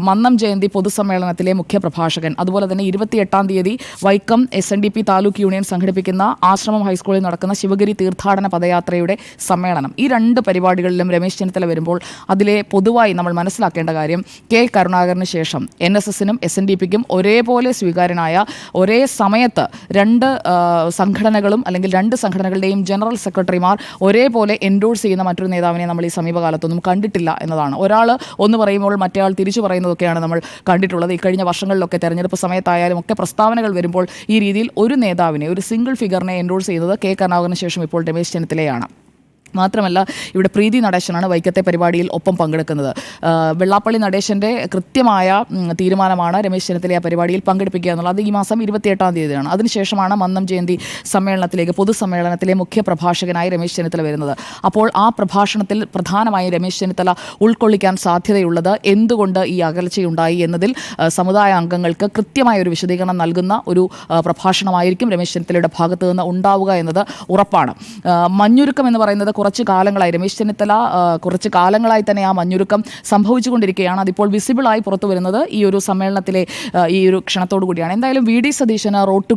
Speaker 5: മന്നം ജയന്തി പൊതുസമ്മേളനത്തിലെ മുഖ്യപ്രഭാഷകൻ, അതുപോലെ തന്നെ 28-ാം തീയതി വൈക്കം SNDP താലൂക്ക് യൂണിയൻ സംഘടിപ്പിക്കുന്ന ആശ്രമം ഹൈസ്കൂളിൽ നടക്കുന്ന ശിവഗിരി തീർത്ഥാടന പദയാത്രയുടെ സമ്മേളനം, ഈ രണ്ട് പരിപാടികളിലും രമേശ് ചെന്നിത്തല വരുമ്പോൾ അതിലെ പൊതുവായി നമ്മൾ മനസ്സിലാക്കേണ്ട കാര്യം K കരുണാകരന് ശേഷം NSSനും SNDPക്കും ഒരേപോലെ സ്വീകാര്യനായ, ഒരേ സമയത്ത് രണ്ട് സംഘടനകളും അല്ലെങ്കിൽ രണ്ട് സംഘടനകളുടെയും ജനറൽ സെക്രട്ടറിമാർ ഒരേപോലെ എൻഡോഴ്സ് ചെയ്യുന്ന മറ്റൊരു നേതാവിനെ നമ്മൾ ഈ സമീപകാലത്തൊന്നും കണ്ടിട്ടില്ല എന്നതാണ്. ഒരാൾ ഒന്ന് പറയുമ്പോൾ മറ്റേ ആൾ തിരിച്ചു പറയുന്നതൊക്കെയാണ് നമ്മൾ കണ്ടിട്ടുള്ളത്. ഈ കഴിഞ്ഞ വർഷങ്ങളിലൊക്കെ തെരഞ്ഞെടുപ്പ് സമയത്തായാലും ഒക്കെ പ്രസ്താവനകൾ വരുമ്പോൾ ഈ രീതിയിൽ ഒരു നേതാവിനെ, ഒരു സിംഗിൾ ഫിഗറിനെ എൻഡോഴ്സ് ചെയ്യുന്നത് K കരുണാകരന് ശേഷം ഇപ്പോൾ രമേശ് ചെന്നിത്തലയാണ്. മാത്രമല്ല ഇവിടെ പ്രീതി നടേശനാണ് വൈക്കത്തെ പരിപാടിയിൽ ഒപ്പം പങ്കെടുക്കുന്നത്. വെള്ളാപ്പള്ളി നടേശൻ്റെ കൃത്യമായ തീരുമാനമാണ് രമേശ് ചെന്നിത്തല ആ പരിപാടിയിൽ പങ്കെടുപ്പിക്കുക എന്നുള്ളത്. അത് ഈ മാസം 28-ാം തീയതിയാണ്. അതിനുശേഷമാണ് മന്നം ജയന്തി പൊതുസമ്മേളനത്തിലെ മുഖ്യ പ്രഭാഷകനായി രമേശ് ചെന്നിത്തല വരുന്നത്. അപ്പോൾ ആ പ്രഭാഷണത്തിൽ പ്രധാനമായും രമേശ് ചെന്നിത്തല ഉൾക്കൊള്ളിക്കാൻ സാധ്യതയുള്ളത് എന്തുകൊണ്ട് ഈ അകൽച്ചയുണ്ടായി എന്നതിൽ സമുദായ അംഗങ്ങൾക്ക് കൃത്യമായ ഒരു വിശദീകരണം നൽകുന്ന ഒരു പ്രഭാഷണമായിരിക്കും രമേശ് ചെന്നിത്തലയുടെ ഭാഗത്ത് നിന്ന് ഉണ്ടാവുക എന്നത് ഉറപ്പാണ്. മഞ്ഞുരുക്കം എന്ന് പറയുന്നത് കുറച്ച് കാലങ്ങളായി രമേശ് ചെന്നിത്തല കുറച്ച് കാലങ്ങളായി തന്നെ ആ മഞ്ഞുരുക്കം സംഭവിച്ചുകൊണ്ടിരിക്കുകയാണ്. അതിപ്പോൾ വിസിബിളായി പുറത്തു വരുന്നത് ഈ ഒരു സമ്മേളനത്തിലെ ഈ ഒരു ക്ഷണത്തോടു കൂടിയാണ്. എന്തായാലും VD സതീശന് റോഡ് ടു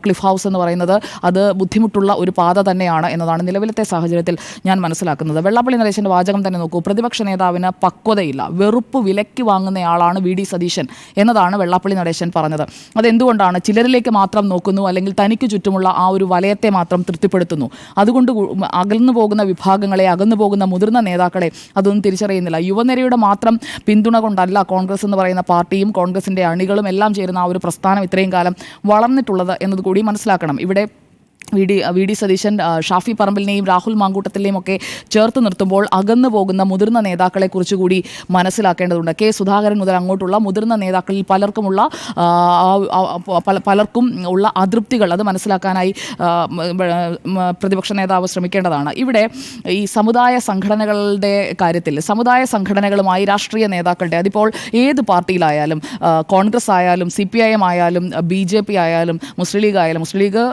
Speaker 5: ക്ലിഫ് ഹൗസ് എന്ന് പറയുന്നത് അത് ബുദ്ധിമുട്ടുള്ള ഒരു പാത തന്നെയാണ് എന്നതാണ് നിലവിലത്തെ സാഹചര്യത്തിൽ ഞാൻ മനസ്സിലാക്കുന്നത്. വെള്ളാപ്പള്ളി നടേശൻ്റെ വാചകം തന്നെ നോക്കൂ. പ്രതിപക്ഷ നേതാവിന് പക്വതയില്ല, വെറുപ്പ് വിലയ്ക്ക് വാങ്ങുന്നയാളാണ് VD സതീശൻ എന്നതാണ് വെള്ളാപ്പള്ളി നടേശൻ പറഞ്ഞത്. അതെന്തുകൊണ്ടാണ്? ചിലരിലേക്ക് മാത്രം നോക്കുന്നു, അല്ലെങ്കിൽ തനിക്ക് ചുറ്റുമുള്ള ആ ഒരു വലയത്തെ മാത്രം തൃപ്തിപ്പെടുത്തുന്നു. അതുകൊണ്ട് അകന്നു പോകുന്ന വിഭാഗങ്ങളെ, അകന്നു പോകുന്ന മുതിർന്ന നേതാക്കളെ അതൊന്നും തിരിച്ചറിയുന്നില്ല. യുവനിരയുടെ മാത്രം പിന്തുണ കൊണ്ടല്ല കോൺഗ്രസ് എന്ന് പറയുന്ന പാർട്ടിയും കോൺഗ്രസിൻ്റെ അണികളും എല്ലാം ചേരുന്ന ആ ഒരു പ്രസ്ഥാനം ഇത്രയും കാലം വളർന്നിട്ടുള്ളത് എന്നതുകൂടി മനസ്സിലാക്കണം. ഇവിടെ വി ഡി സതീശൻ ഷാഫി പറമ്പിലിനെയും രാഹുൽ മാങ്കൂട്ടത്തിലെയും ഒക്കെ ചേർത്ത് നിർത്തുമ്പോൾ അകന്നു പോകുന്ന മുതിർന്ന നേതാക്കളെ കുറിച്ചുകൂടി മനസ്സിലാക്കേണ്ടതുണ്ട്. കെ സുധാകരൻ മുതൽ അങ്ങോട്ടുള്ള മുതിർന്ന നേതാക്കളിൽ പലർക്കും ഉള്ള അതൃപ്തികൾ അത് മനസ്സിലാക്കാനായി പ്രതിപക്ഷ നേതാവ് ശ്രമിക്കേണ്ടതാണ്. ഇവിടെ ഈ സമുദായ സംഘടനകളുടെ കാര്യത്തിൽ സമുദായ സംഘടനകളുമായി രാഷ്ട്രീയ നേതാക്കളുടെ, അതിപ്പോൾ ഏത് പാർട്ടിയിലായാലും, കോൺഗ്രസ് ആയാലും CPIM ആയാലും BJP ആയാലും മുസ്ലിം ലീഗ് ആയാലും, മുസ്ലിം ലീഗ്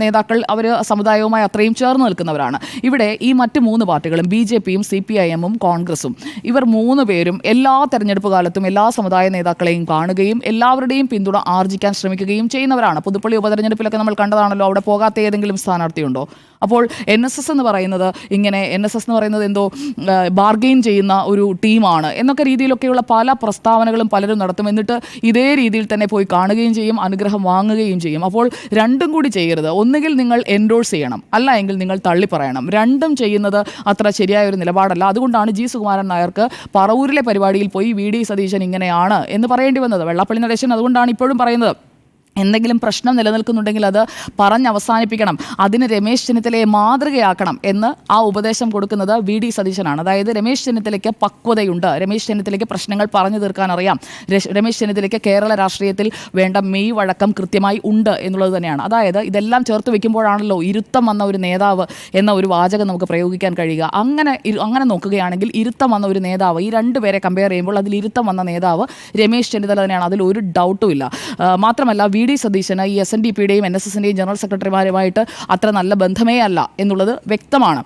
Speaker 5: നേതാക്കൾ അവർ സമുദായവുമായി അത്രയും ചേർന്ന് നിൽക്കുന്നവരാണ്. ഇവിടെ ഈ മറ്റ് 3 പാർട്ടികളും BJPയും CPIM-ഉം കോൺഗ്രസും ഇവർ 3 പേരും എല്ലാ തെരഞ്ഞെടുപ്പ് കാലത്തും എല്ലാ സമുദായ നേതാക്കളെയും കാണുകയും എല്ലാവരുടെയും പിന്തുണ ആർജിക്കാൻ ശ്രമിക്കുകയും ചെയ്യുന്നവരാണ്. പുതുപ്പള്ളി ഉപതെരഞ്ഞെടുപ്പിലൊക്കെ നമ്മൾ കണ്ടതാണല്ലോ. അവിടെ പോകാത്ത ഏതെങ്കിലും സ്ഥാനാർത്ഥിയുണ്ടോ? അപ്പോൾ NSS എന്ന് പറയുന്നത് എന്തോ ബാർഗെയിൻ ചെയ്യുന്ന ഒരു ടീമാണ് എന്നൊക്കെ രീതിയിലൊക്കെയുള്ള പല പ്രസ്താവനകളും പലരും നടത്തും. എന്നിട്ട് ഇതേ രീതിയിൽ തന്നെ പോയി കാണുകയും ചെയ്യും, അനുഗ്രഹം വാങ്ങുകയും ചെയ്യും. അപ്പോൾ രണ്ടും കൂടി ചെയ്യരുത്. ഒന്നുകിൽ നിങ്ങൾ എൻഡോഴ്സ് ചെയ്യണം, അല്ല എങ്കിൽ നിങ്ങൾ തള്ളി പറയണം. രണ്ടും ചെയ്യുന്നത് അത്ര ശരിയായ ഒരു നിലപാടല്ല. അതുകൊണ്ടാണ് G. സുകുമാരൻ നായർക്ക് പറവൂരിലെ പരിപാടിയിൽ പോയി VD സതീശൻ ഇങ്ങനെയാണ് എന്ന് പറയേണ്ടി വന്നത്. വെള്ളാപ്പള്ളി നടേശൻ അതുകൊണ്ടാണ് ഇപ്പോഴും പറയുന്നത്, എന്തെങ്കിലും പ്രശ്നം നിലനിൽക്കുന്നുണ്ടെങ്കിൽ അത് പറഞ്ഞവസാനിപ്പിക്കണം, അതിന് രമേശ് ചെന്നിത്തലയെ മാതൃകയാക്കണം എന്ന് ആ ഉപദേശം കൊടുക്കുന്നത് VD സതീശനാണ്. അതായത് രമേശ് ചെന്നിത്തലയ്ക്ക് പക്വതയുണ്ട്, രമേശ് ചെന്നിത്തലയ്ക്ക് പ്രശ്നങ്ങൾ പറഞ്ഞു തീർക്കാൻ അറിയാം, രമേശ് ചെന്നിത്തലയ്ക്ക് കേരള രാഷ്ട്രീയത്തിൽ വേണ്ട മെയ് വഴക്കം കൃത്യമായി ഉണ്ട് എന്നുള്ളത് തന്നെയാണ്. അതായത് ഇതെല്ലാം ചേർത്ത് വെക്കുമ്പോഴാണല്ലോ ഇരുത്തം വന്ന ഒരു നേതാവ് എന്ന ഒരു വാചകം നമുക്ക് പ്രയോഗിക്കാൻ കഴിയുക. അങ്ങനെ നോക്കുകയാണെങ്കിൽ ഇരുത്തം വന്ന ഒരു നേതാവ്, ഈ 2 പേരെ കമ്പയർ ചെയ്യുമ്പോൾ അതിൽ ഇരുത്തം വന്ന നേതാവ് രമേശ് ചെന്നിത്തല തന്നെയാണ്. അതിൽ ഒരു ഡൗട്ടും ഇല്ല. മാത്രമല്ല VD സതീശന് ഈ SNDPയുടെയും NSSന്റെയും ജനറൽ സെക്രട്ടറിമാരുമായിട്ട് അത്ര നല്ല ബന്ധമേ അല്ല എന്നുള്ളത് വ്യക്തമാണ്.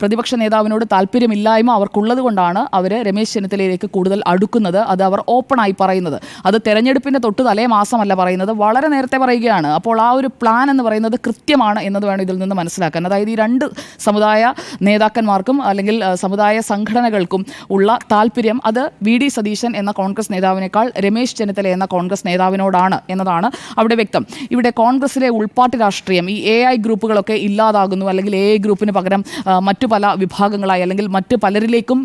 Speaker 5: പ്രതിപക്ഷ നേതാവിനോട് താല്പര്യമില്ലായ്മ അവർക്കുള്ളത് കൊണ്ടാണ് അവർ രമേശ് ചെന്നിത്തലയിലേക്ക് കൂടുതൽ അടുക്കുന്നത്. അത് അവർ ഓപ്പണായി പറയുന്നത്. അത് തെരഞ്ഞെടുപ്പിൻ്റെ തൊട്ട് തലേ മാസമല്ല പറയുന്നത്, വളരെ നേരത്തെ പറയുകയാണ്. അപ്പോൾ ആ ഒരു പ്ലാൻ എന്ന് പറയുന്നത് കൃത്യമാണ് എന്നത് വേണം ഇതിൽ നിന്ന് മനസ്സിലാക്കാൻ. അതായത് ഈ 2 സമുദായ നേതാക്കന്മാർക്കും അല്ലെങ്കിൽ സമുദായ സംഘടനകൾക്കും ഉള്ള താല്പര്യം അത് VD സതീശൻ എന്ന കോൺഗ്രസ് നേതാവിനേക്കാൾ രമേശ് ചെന്നിത്തല എന്ന കോൺഗ്രസ് നേതാവിനോടാണ് എന്നതാണ് അവിടെ വ്യക്തം. ഇവിടെ കോൺഗ്രസിലെ ഉൾപ്പാട്ട് രാഷ്ട്രീയം, ഈ AI ഗ്രൂപ്പുകളൊക്കെ ഇല്ലാതാകുന്നു, അല്ലെങ്കിൽ AI ഗ്രൂപ്പിന് പകരം മറ്റു പല വിഭാഗങ്ങളായി അല്ലെങ്കിൽ മറ്റ് പലരിലേക്കും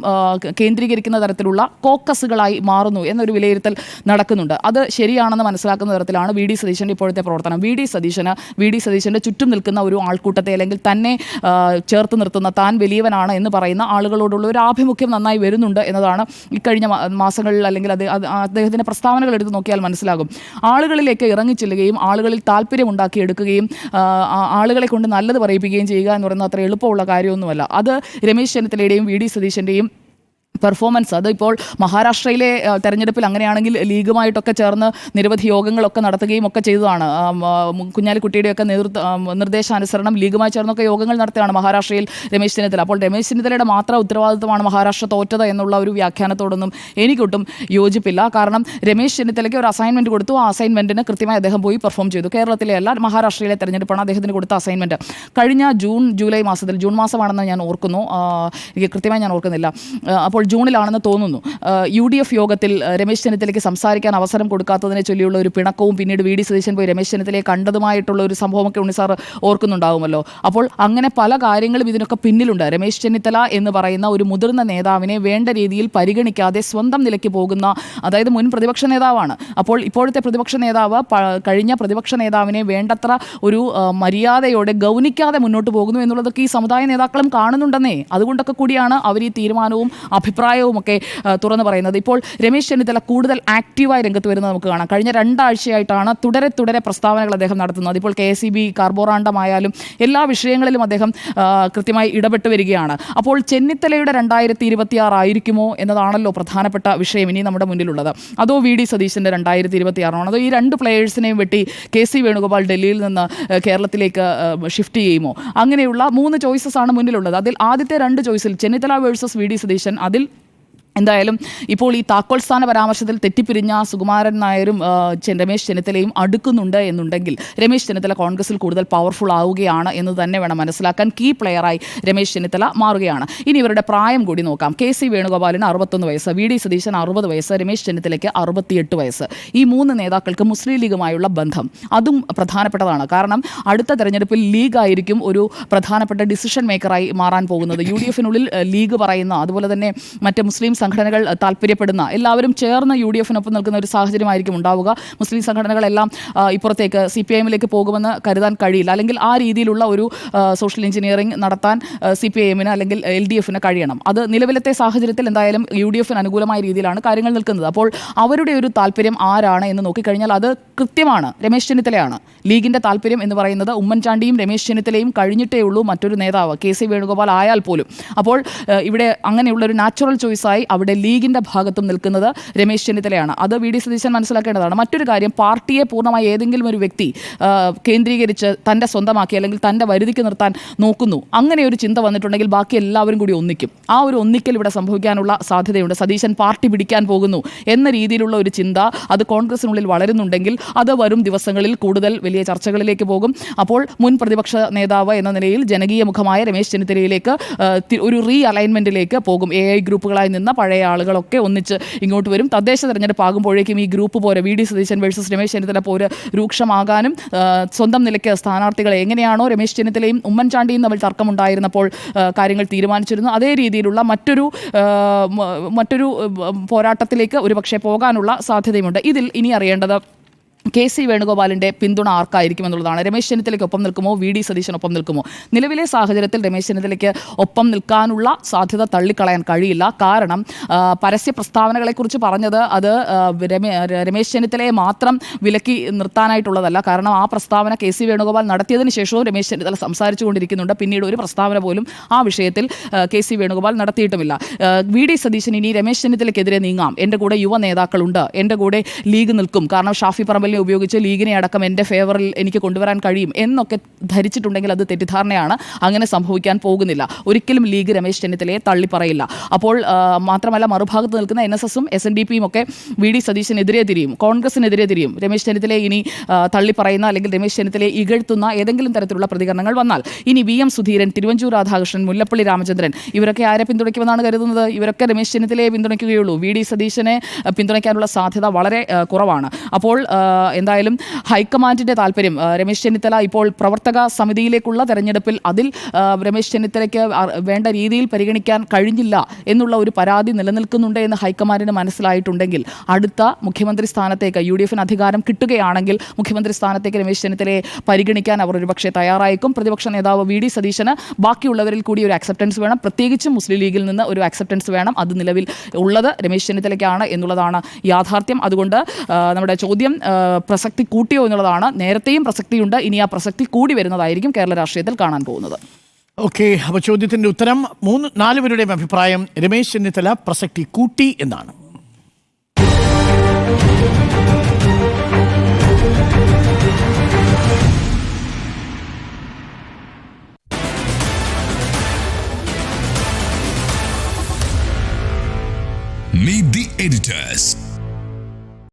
Speaker 5: കേന്ദ്രീകരിക്കുന്ന തരത്തിലുള്ള കോക്കസുകളായി മാറുന്നു എന്നൊരു വിലയിരുത്തൽ നടക്കുന്നുണ്ട്. അത് ശരിയാണെന്ന് മനസ്സിലാക്കുന്ന തരത്തിലാണ് VD സതീശൻ്റെ ഇപ്പോഴത്തെ പ്രവർത്തനം. VD സതീശൻ്റെ ചുറ്റും നിൽക്കുന്ന ഒരു ആൾക്കൂട്ടത്തെ, അല്ലെങ്കിൽ തന്നെ ചേർത്ത് നിർത്തുന്ന, താൻ വലിയവനാണ് എന്ന് പറയുന്ന ആളുകളോടുള്ള ഒരു ആഭിമുഖ്യം നന്നായി വരുന്നുണ്ട് എന്നതാണ് ഇക്കഴിഞ്ഞ മാസങ്ങളിൽ, അല്ലെങ്കിൽ അദ്ദേഹത്തിൻ്റെ പ്രസ്താവനകൾ എടുത്ത് നോക്കിയാൽ മനസ്സിലാകും. ആളുകളിലേക്ക് ഇറങ്ങിച്ചെല്ലുകയും ആളുകളിൽ താല്പര്യം ഉണ്ടാക്കിയെടുക്കുകയും ആളുകളെ കൊണ്ട് നല്ലത് പറയിപ്പിക്കുകയും ചെയ്യുക എന്ന് പറയുന്നത് അത്ര എളുപ്പമുള്ള കാര്യമൊന്നുമല്ല. അത് രമേശ് ചെന്നിത്തലയുടെയും VD സതീശൻ്റെയും പെർഫോമൻസ്. അതിപ്പോൾ മഹാരാഷ്ട്രയിലെ തെരഞ്ഞെടുപ്പിൽ അങ്ങനെയാണെങ്കിൽ ലീഗുമായിട്ടൊക്കെ ചേർന്ന് നിരവധി യോഗങ്ങളൊക്കെ നടത്തുകയും ഒക്കെ ചെയ്തതാണ്. കുഞ്ഞാലിക്കുട്ടിയുടെയൊക്കെ നിർദ്ദേശാനുസരണം ലീഗുമായി ചേർന്നൊക്കെ യോഗങ്ങൾ നടത്തുകയാണ് മഹാരാഷ്ട്രയിൽ രമേശ് ചെന്നിത്തല. അപ്പോൾ രമേശ് ചെന്നിത്തലയുടെ മാത്രം ഉത്തരവാദിത്വമാണ് മഹാരാഷ്ട്ര തോറ്റത് എന്നുള്ള ഒരു വ്യാഖ്യാനത്തോടൊന്നും എനിക്കൊട്ടും യോജിപ്പില്ല. കാരണം രമേശ് ചെന്നിത്തലയ്ക്ക് ഒരു അസൈൻമെൻറ്റ് കൊടുത്തു, ആ അസൈൻമെൻറ്റിന് കൃത്യമായി അദ്ദേഹം പോയി പെർഫോം ചെയ്തു. കേരളത്തിലെ അല്ല, മഹാരാഷ്ട്രയിലെ തെരഞ്ഞെടുപ്പാണ് അദ്ദേഹത്തിന് കൊടുത്ത അസൈൻമെൻറ്റ്. കഴിഞ്ഞ ജൂൺ ജൂലൈ മാസത്തിൽ, ജൂൺ മാസമാണെന്ന് ഞാൻ ഓർക്കുന്നു, എനിക്ക് കൃത്യമായി ഞാൻ ഓർക്കുന്നില്ല. അപ്പോൾ ജൂണിലാണെന്ന് തോന്നുന്നു, UDF യോഗത്തിൽ രമേശ് ചെന്നിത്തലയ്ക്ക് സംസാരിക്കാൻ അവസരം കൊടുക്കാത്തതിനെ ചൊല്ലിയുള്ള ഒരു പിണക്കവും പിന്നീട് VD സതീശൻ പോയി രമേശ് ചെന്നിത്തലയെ കണ്ടതുമായിട്ടുള്ള ഒരു സംഭവമൊക്കെ ഉണ്ണി സാർ ഓർക്കുന്നുണ്ടാവുമല്ലോ. അപ്പോൾ അങ്ങനെ പല കാര്യങ്ങളും ഇതിനൊക്കെ പിന്നിലുണ്ട്. രമേശ് ചെന്നിത്തല എന്ന് പറയുന്ന ഒരു മുതിർന്ന നേതാവിനെ വേണ്ട രീതിയിൽ പരിഗണിക്കാതെ സ്വന്തം നിലയ്ക്ക് പോകുന്ന, അതായത് മുൻ പ്രതിപക്ഷ നേതാവാണ്. അപ്പോൾ ഇപ്പോഴത്തെ പ്രതിപക്ഷ നേതാവ് കഴിഞ്ഞ പ്രതിപക്ഷ നേതാവിനെ വേണ്ടത്ര ഒരു മര്യാദയോടെ ഗൗനിക്കാതെ മുന്നോട്ട് പോകുന്നു എന്നുള്ളതൊക്കെ ഈ സമുദായ നേതാക്കളും കാണുന്നുണ്ടെന്നേ. അതുകൊണ്ടൊക്കെ കൂടിയാണ് അവർ ഈ തീരുമാനവും അഭിപ്രായവും ഒക്കെ തുറന്നു പറയുന്നത്. ഇപ്പോൾ രമേശ് ചെന്നിത്തല കൂടുതൽ ആക്റ്റീവായി രംഗത്ത് വരുന്നത് നമുക്ക് കാണാം. കഴിഞ്ഞ 2 ആഴ്ചയായിട്ടാണ് തുടരെ പ്രസ്താവനകൾ അദ്ദേഹം നടത്തുന്നത്. ഇപ്പോൾ KSEB കാർബോറാണ്ടമായാലും എല്ലാ വിഷയങ്ങളിലും അദ്ദേഹം കൃത്യമായി ഇടപെട്ട് വരികയാണ്. അപ്പോൾ ചെന്നിത്തലയുടെ 2026 ആയിരിക്കുമോ എന്നതാണല്ലോ പ്രധാനപ്പെട്ട വിഷയം ഇനി നമ്മുടെ മുന്നിലുള്ളത്. അതോ VD സതീശൻ്റെ 2026 ആണോ? അതോ ഈ 2 പ്ലേയേഴ്സിനെയും വെട്ടി KC വേണുഗോപാൽ ഡൽഹിയിൽ നിന്ന് കേരളത്തിലേക്ക് ഷിഫ്റ്റ് ചെയ്യുമോ? അങ്ങനെയുള്ള 3 ചോയ്സസ് ആണ് മുന്നിലുള്ളത്. അതിൽ ആദ്യത്തെ 2 ചോയ്സിൽ ചെന്നിത്തല വേഴ്സസ് VD സതീശൻ, അതിൽ എന്തായാലും ഇപ്പോൾ ഈ താക്കോൽ സ്ഥാന പരാമർശത്തിൽ തെറ്റിപ്പിരിഞ്ഞ സുകുമാരൻ നായരും രമേശ് ചെന്നിത്തലയും അടുക്കുന്നുണ്ട് എന്നുണ്ടെങ്കിൽ രമേശ് ചെന്നിത്തല കോൺഗ്രസിൽ കൂടുതൽ പവർഫുൾ ആവുകയാണ് എന്ന് തന്നെ വേണം മനസ്സിലാക്കാൻ. കീ പ്ലെയറായി രമേശ് ചെന്നിത്തല മാറുകയാണ്. ഇനി ഇവരുടെ പ്രായം കൂടി നോക്കാം. KC വേണുഗോപാലിന് 61 വയസ്സ്, VD സതീശൻ 60 വയസ്സ്, രമേശ് ചെന്നിത്തലയ്ക്ക് 68 വയസ്സ്. ഈ 3 നേതാക്കൾക്ക് മുസ്ലിം ലീഗുമായുള്ള ബന്ധം അതും പ്രധാനപ്പെട്ടതാണ്. കാരണം അടുത്ത തെരഞ്ഞെടുപ്പിൽ ലീഗായിരിക്കും ഒരു പ്രധാനപ്പെട്ട ഡിസിഷൻ മേക്കറായി മാറാൻ പോകുന്നത്. UDFിനുള്ളിൽ ലീഗ് പറയുന്ന, അതുപോലെ തന്നെ മറ്റ് മുസ്ലിം സംഘടനകൾ താല്പര്യപ്പെടുന്ന എല്ലാവരും ചേർന്ന് UDFിനൊപ്പം നിൽക്കുന്ന ഒരു സാഹചര്യമായിരിക്കും ഉണ്ടാവുക. മുസ്ലിം സംഘടനകളെല്ലാം ഇപ്പുറത്തേക്ക് CPIMലേക്ക് പോകുമെന്ന് കരുതാൻ കഴിയില്ല. അല്ലെങ്കിൽ ആ രീതിയിലുള്ള ഒരു സോഷ്യൽ എഞ്ചിനീയറിംഗ് നടത്താൻ CPIMന് അല്ലെങ്കിൽ LDFിന് കഴിയണം. അത് നിലവിലത്തെ സാഹചര്യത്തിൽ എന്തായാലും UDFിന് അനുകൂലമായ രീതിയിലാണ് കാര്യങ്ങൾ നിൽക്കുന്നത്. അപ്പോൾ അവരുടെ ഒരു താല്പര്യം ആരാണ് എന്ന് നോക്കിക്കഴിഞ്ഞാൽ അത് കൃത്യമാണ്, രമേശ് ചെന്നിത്തലയാണ്. ലീഗിൻ്റെ താല്പര്യം എന്ന് പറയുന്നത് ഉമ്മൻചാണ്ടിയും രമേശ് ചെന്നിത്തലയും കഴിഞ്ഞിട്ടേ ഉള്ളൂ മറ്റൊരു നേതാവ് KC വേണുഗോപാൽ ആയാൽ പോലും. അപ്പോൾ ഇവിടെ അങ്ങനെയുള്ള ഒരു നാച്ചുറൽ ചോയ്സായി അവിടെ ലീഗിൻ്റെ ഭാഗത്തും നിൽക്കുന്നത് രമേശ് ചെന്നിത്തലയാണ്. അത് VD സതീശൻ മനസ്സിലാക്കേണ്ടതാണ്. മറ്റൊരു കാര്യം, പാർട്ടിയെ പൂർണ്ണമായി ഏതെങ്കിലും ഒരു വ്യക്തി കേന്ദ്രീകരിച്ച് തൻ്റെ സ്വന്തമാക്കി അല്ലെങ്കിൽ തൻ്റെ വരുതിക്ക് നിർത്താൻ നോക്കുന്നു, അങ്ങനെ ഒരു ചിന്ത വന്നിട്ടുണ്ടെങ്കിൽ ബാക്കി എല്ലാവരും കൂടി ഒന്നിക്കും. ആ ഒരു ഒന്നിക്കൽ ഇവിടെ സംഭവിക്കാനുള്ള സാധ്യതയുണ്ട്. സതീശൻ പാർട്ടി പിടിക്കാൻ പോകുന്നു എന്ന രീതിയിലുള്ള ഒരു ചിന്ത അത് കോൺഗ്രസിനുള്ളിൽ വളരുന്നുണ്ടെങ്കിൽ അത് വരും ദിവസങ്ങളിൽ കൂടുതൽ വലിയ ചർച്ചകളിലേക്ക് പോകും. അപ്പോൾ മുൻ പ്രതിപക്ഷ നേതാവ് എന്ന നിലയിൽ ജനകീയ മുഖമായ രമേശ് ചെന്നിത്തലയിലേക്ക് ഒരു റീ അലൈൻമെൻറ്റിലേക്ക് പോകും. AI ഗ്രൂപ്പുകളായി നിന്ന പഴയ ആളുകളൊക്കെ ഒന്നിച്ച് ഇങ്ങോട്ട് വരും. തദ്ദേശ തെരഞ്ഞെടുപ്പ് ആകുമ്പോഴേക്കും ഈ ഗ്രൂപ്പ് പോലെ VD സതീശൻ വേഴ്സസ് രമേശ് ചെന്നിത്തല പോലെ രൂക്ഷമാകാനും സ്വന്തം നിലയ്ക്ക് സ്ഥാനാർത്ഥികളെ എങ്ങനെയാണോ രമേശ് ചെന്നിത്തലയും ഉമ്മൻചാണ്ടിയും തമ്മിൽ തർക്കമുണ്ടായിരുന്നപ്പോൾ കാര്യങ്ങൾ തീരുമാനിച്ചിരുന്നു, അതേ രീതിയിലുള്ള മറ്റൊരു പോരാട്ടത്തിലേക്ക് ഒരുപക്ഷെ പോകാനുള്ള സാധ്യതയുമുണ്ട്. ഇതിൽ ഇനി അറിയേണ്ടത് KC വേണുഗോപാലിൻ്റെ പിന്തുണ ആർക്കായിരിക്കും എന്നുള്ളതാണ്. രമേശ് ചെന്നിത്തലയ്ക്ക് ഒപ്പം നിൽക്കുമോ, VD സതീശനൊപ്പം നിൽക്കുമോ? നിലവിലെ സാഹചര്യത്തിൽ രമേശ് ചെന്നിത്തലയ്ക്ക് ഒപ്പം നിൽക്കാനുള്ള സാധ്യത തള്ളിക്കളയാൻ കഴിയില്ല. കാരണം പരസ്യ പ്രസ്താവനകളെക്കുറിച്ച് പറഞ്ഞത് അത് രമേശ് ചെന്നിത്തലയെ മാത്രം വിലക്കി നിർത്താനായിട്ടുള്ളതല്ല. കാരണം ആ പ്രസ്താവന KC വേണുഗോപാൽ നടത്തിയതിന് ശേഷവും രമേശ് ചെന്നിത്തല സംസാരിച്ചു കൊണ്ടിരിക്കുന്നുണ്ട്. പിന്നീട് ഒരു പ്രസ്താവന പോലും ആ വിഷയത്തിൽ KC വേണുഗോപാൽ നടത്തിയിട്ടുമില്ല. VD സതീശൻ ഇനി രമേശ് ചെന്നിത്തലയ്ക്കെതിരെ നീങ്ങാം, എൻ്റെ കൂടെ യുവ നേതാക്കളുണ്ട്, എൻ്റെ കൂടെ ലീഗ് നിൽക്കും, കാരണം ഷാഫി പറമ്പിൽ ഉപയോഗിച്ച് ലീഗിനെ അടക്കം എൻ്റെ ഫേവറിൽ എനിക്ക് കൊണ്ടുവരാൻ കഴിയും എന്നൊക്കെ ധരിച്ചിട്ടുണ്ടെങ്കിൽ അത് തെറ്റിദ്ധാരണയാണ്. അങ്ങനെ സംഭവിക്കാൻ പോകുന്നില്ല. ഒരിക്കലും ലീഗ് രമേശ് ചെന്നിത്തലയെ തള്ളിപ്പറയില്ല. അപ്പോൾ മാത്രമല്ല മറുഭാഗത്ത് നിൽക്കുന്ന NSSും SNDPയും ഒക്കെ VD സതീശനെതിരെ തിരിയും, കോൺഗ്രസിനെതിരെ തിരിയും. രമേശ് ചെന്നിത്തലയെ ഇനി തള്ളിപ്പറയുന്ന അല്ലെങ്കിൽ രമേശ് ചെന്നിത്തലയെ ഇകഴ്ത്തുന്ന ഏതെങ്കിലും തരത്തിലുള്ള പ്രതികരണങ്ങൾ വന്നാൽ ഇനി VM സുധീരൻ, തിരുവഞ്ചൂർ രാധാകൃഷ്ണൻ, മുല്ലപ്പള്ളി രാമചന്ദ്രൻ ഇവരൊക്കെ ആരെ പിന്തുണയ്ക്കുമെന്നാണ് കരുതുന്നത്? ഇവരൊക്കെ രമേശ് ചെന്നിത്തലയെ പിന്തുണയ്ക്കുകയുള്ളൂ. VD സതീശനെ പിന്തുണയ്ക്കാനുള്ള സാധ്യത വളരെ കുറവാണ്. അപ്പോൾ എന്തായാലും ഹൈക്കമാൻഡിൻ്റെ താല്പര്യം, രമേശ് ചെന്നിത്തല ഇപ്പോൾ പ്രവർത്തക സമിതിയിലേക്കുള്ള തെരഞ്ഞെടുപ്പിൽ അതിൽ രമേശ് ചെന്നിത്തലയ്ക്ക് വേണ്ട രീതിയിൽ പരിഗണിക്കാൻ കഴിഞ്ഞില്ല എന്നുള്ള ഒരു പരാതി നിലനിൽക്കുന്നുണ്ട് എന്ന് ഹൈക്കമാൻഡിന് മനസ്സിലായിട്ടുണ്ടെങ്കിൽ അടുത്ത മുഖ്യമന്ത്രി സ്ഥാനത്തേക്ക് UDFിന് അധികാരം കിട്ടുകയാണെങ്കിൽ മുഖ്യമന്ത്രി സ്ഥാനത്തേക്ക് രമേശ് ചെന്നിത്തലയെ പരിഗണിക്കാൻ അവർ ഒരുപക്ഷെ തയ്യാറായേക്കും. പ്രതിപക്ഷ നേതാവ് VD സതീശന് ബാക്കിയുള്ളവരിൽ കൂടി ഒരു അക്സെപ്റ്റൻസ് വേണം, പ്രത്യേകിച്ചും മുസ്ലിം ലീഗിൽ നിന്ന് ഒരു അക്സെപ്റ്റൻസ് വേണം. അത് നിലവിൽ ഉള്ളത് രമേശ് ചെന്നിത്തലയ്ക്കാണ് എന്നുള്ളതാണ് യാഥാർത്ഥ്യം. അതുകൊണ്ട് നമ്മുടെ ചോദ്യം പ്രസക്തി കൂട്ടിയോ എന്നുള്ളതാണ്. നേരത്തെയും പ്രസക്തിയുണ്ട്, ഇനി ആ പ്രസക്തി കൂടി വരുന്നതായിരിക്കും കേരള രാഷ്ട്രീയത്തിൽ കാണാൻ പോകുന്നത്.
Speaker 2: ഓക്കെ, അപ്പോൾ ചോദ്യത്തിൻ്റെ ഉത്തരം 4 പേരുടെയും അഭിപ്രായം രമേശ് ചെന്നിത്തല പ്രസക്തി കൂട്ടി എന്നാണ്.
Speaker 6: Meet the editors.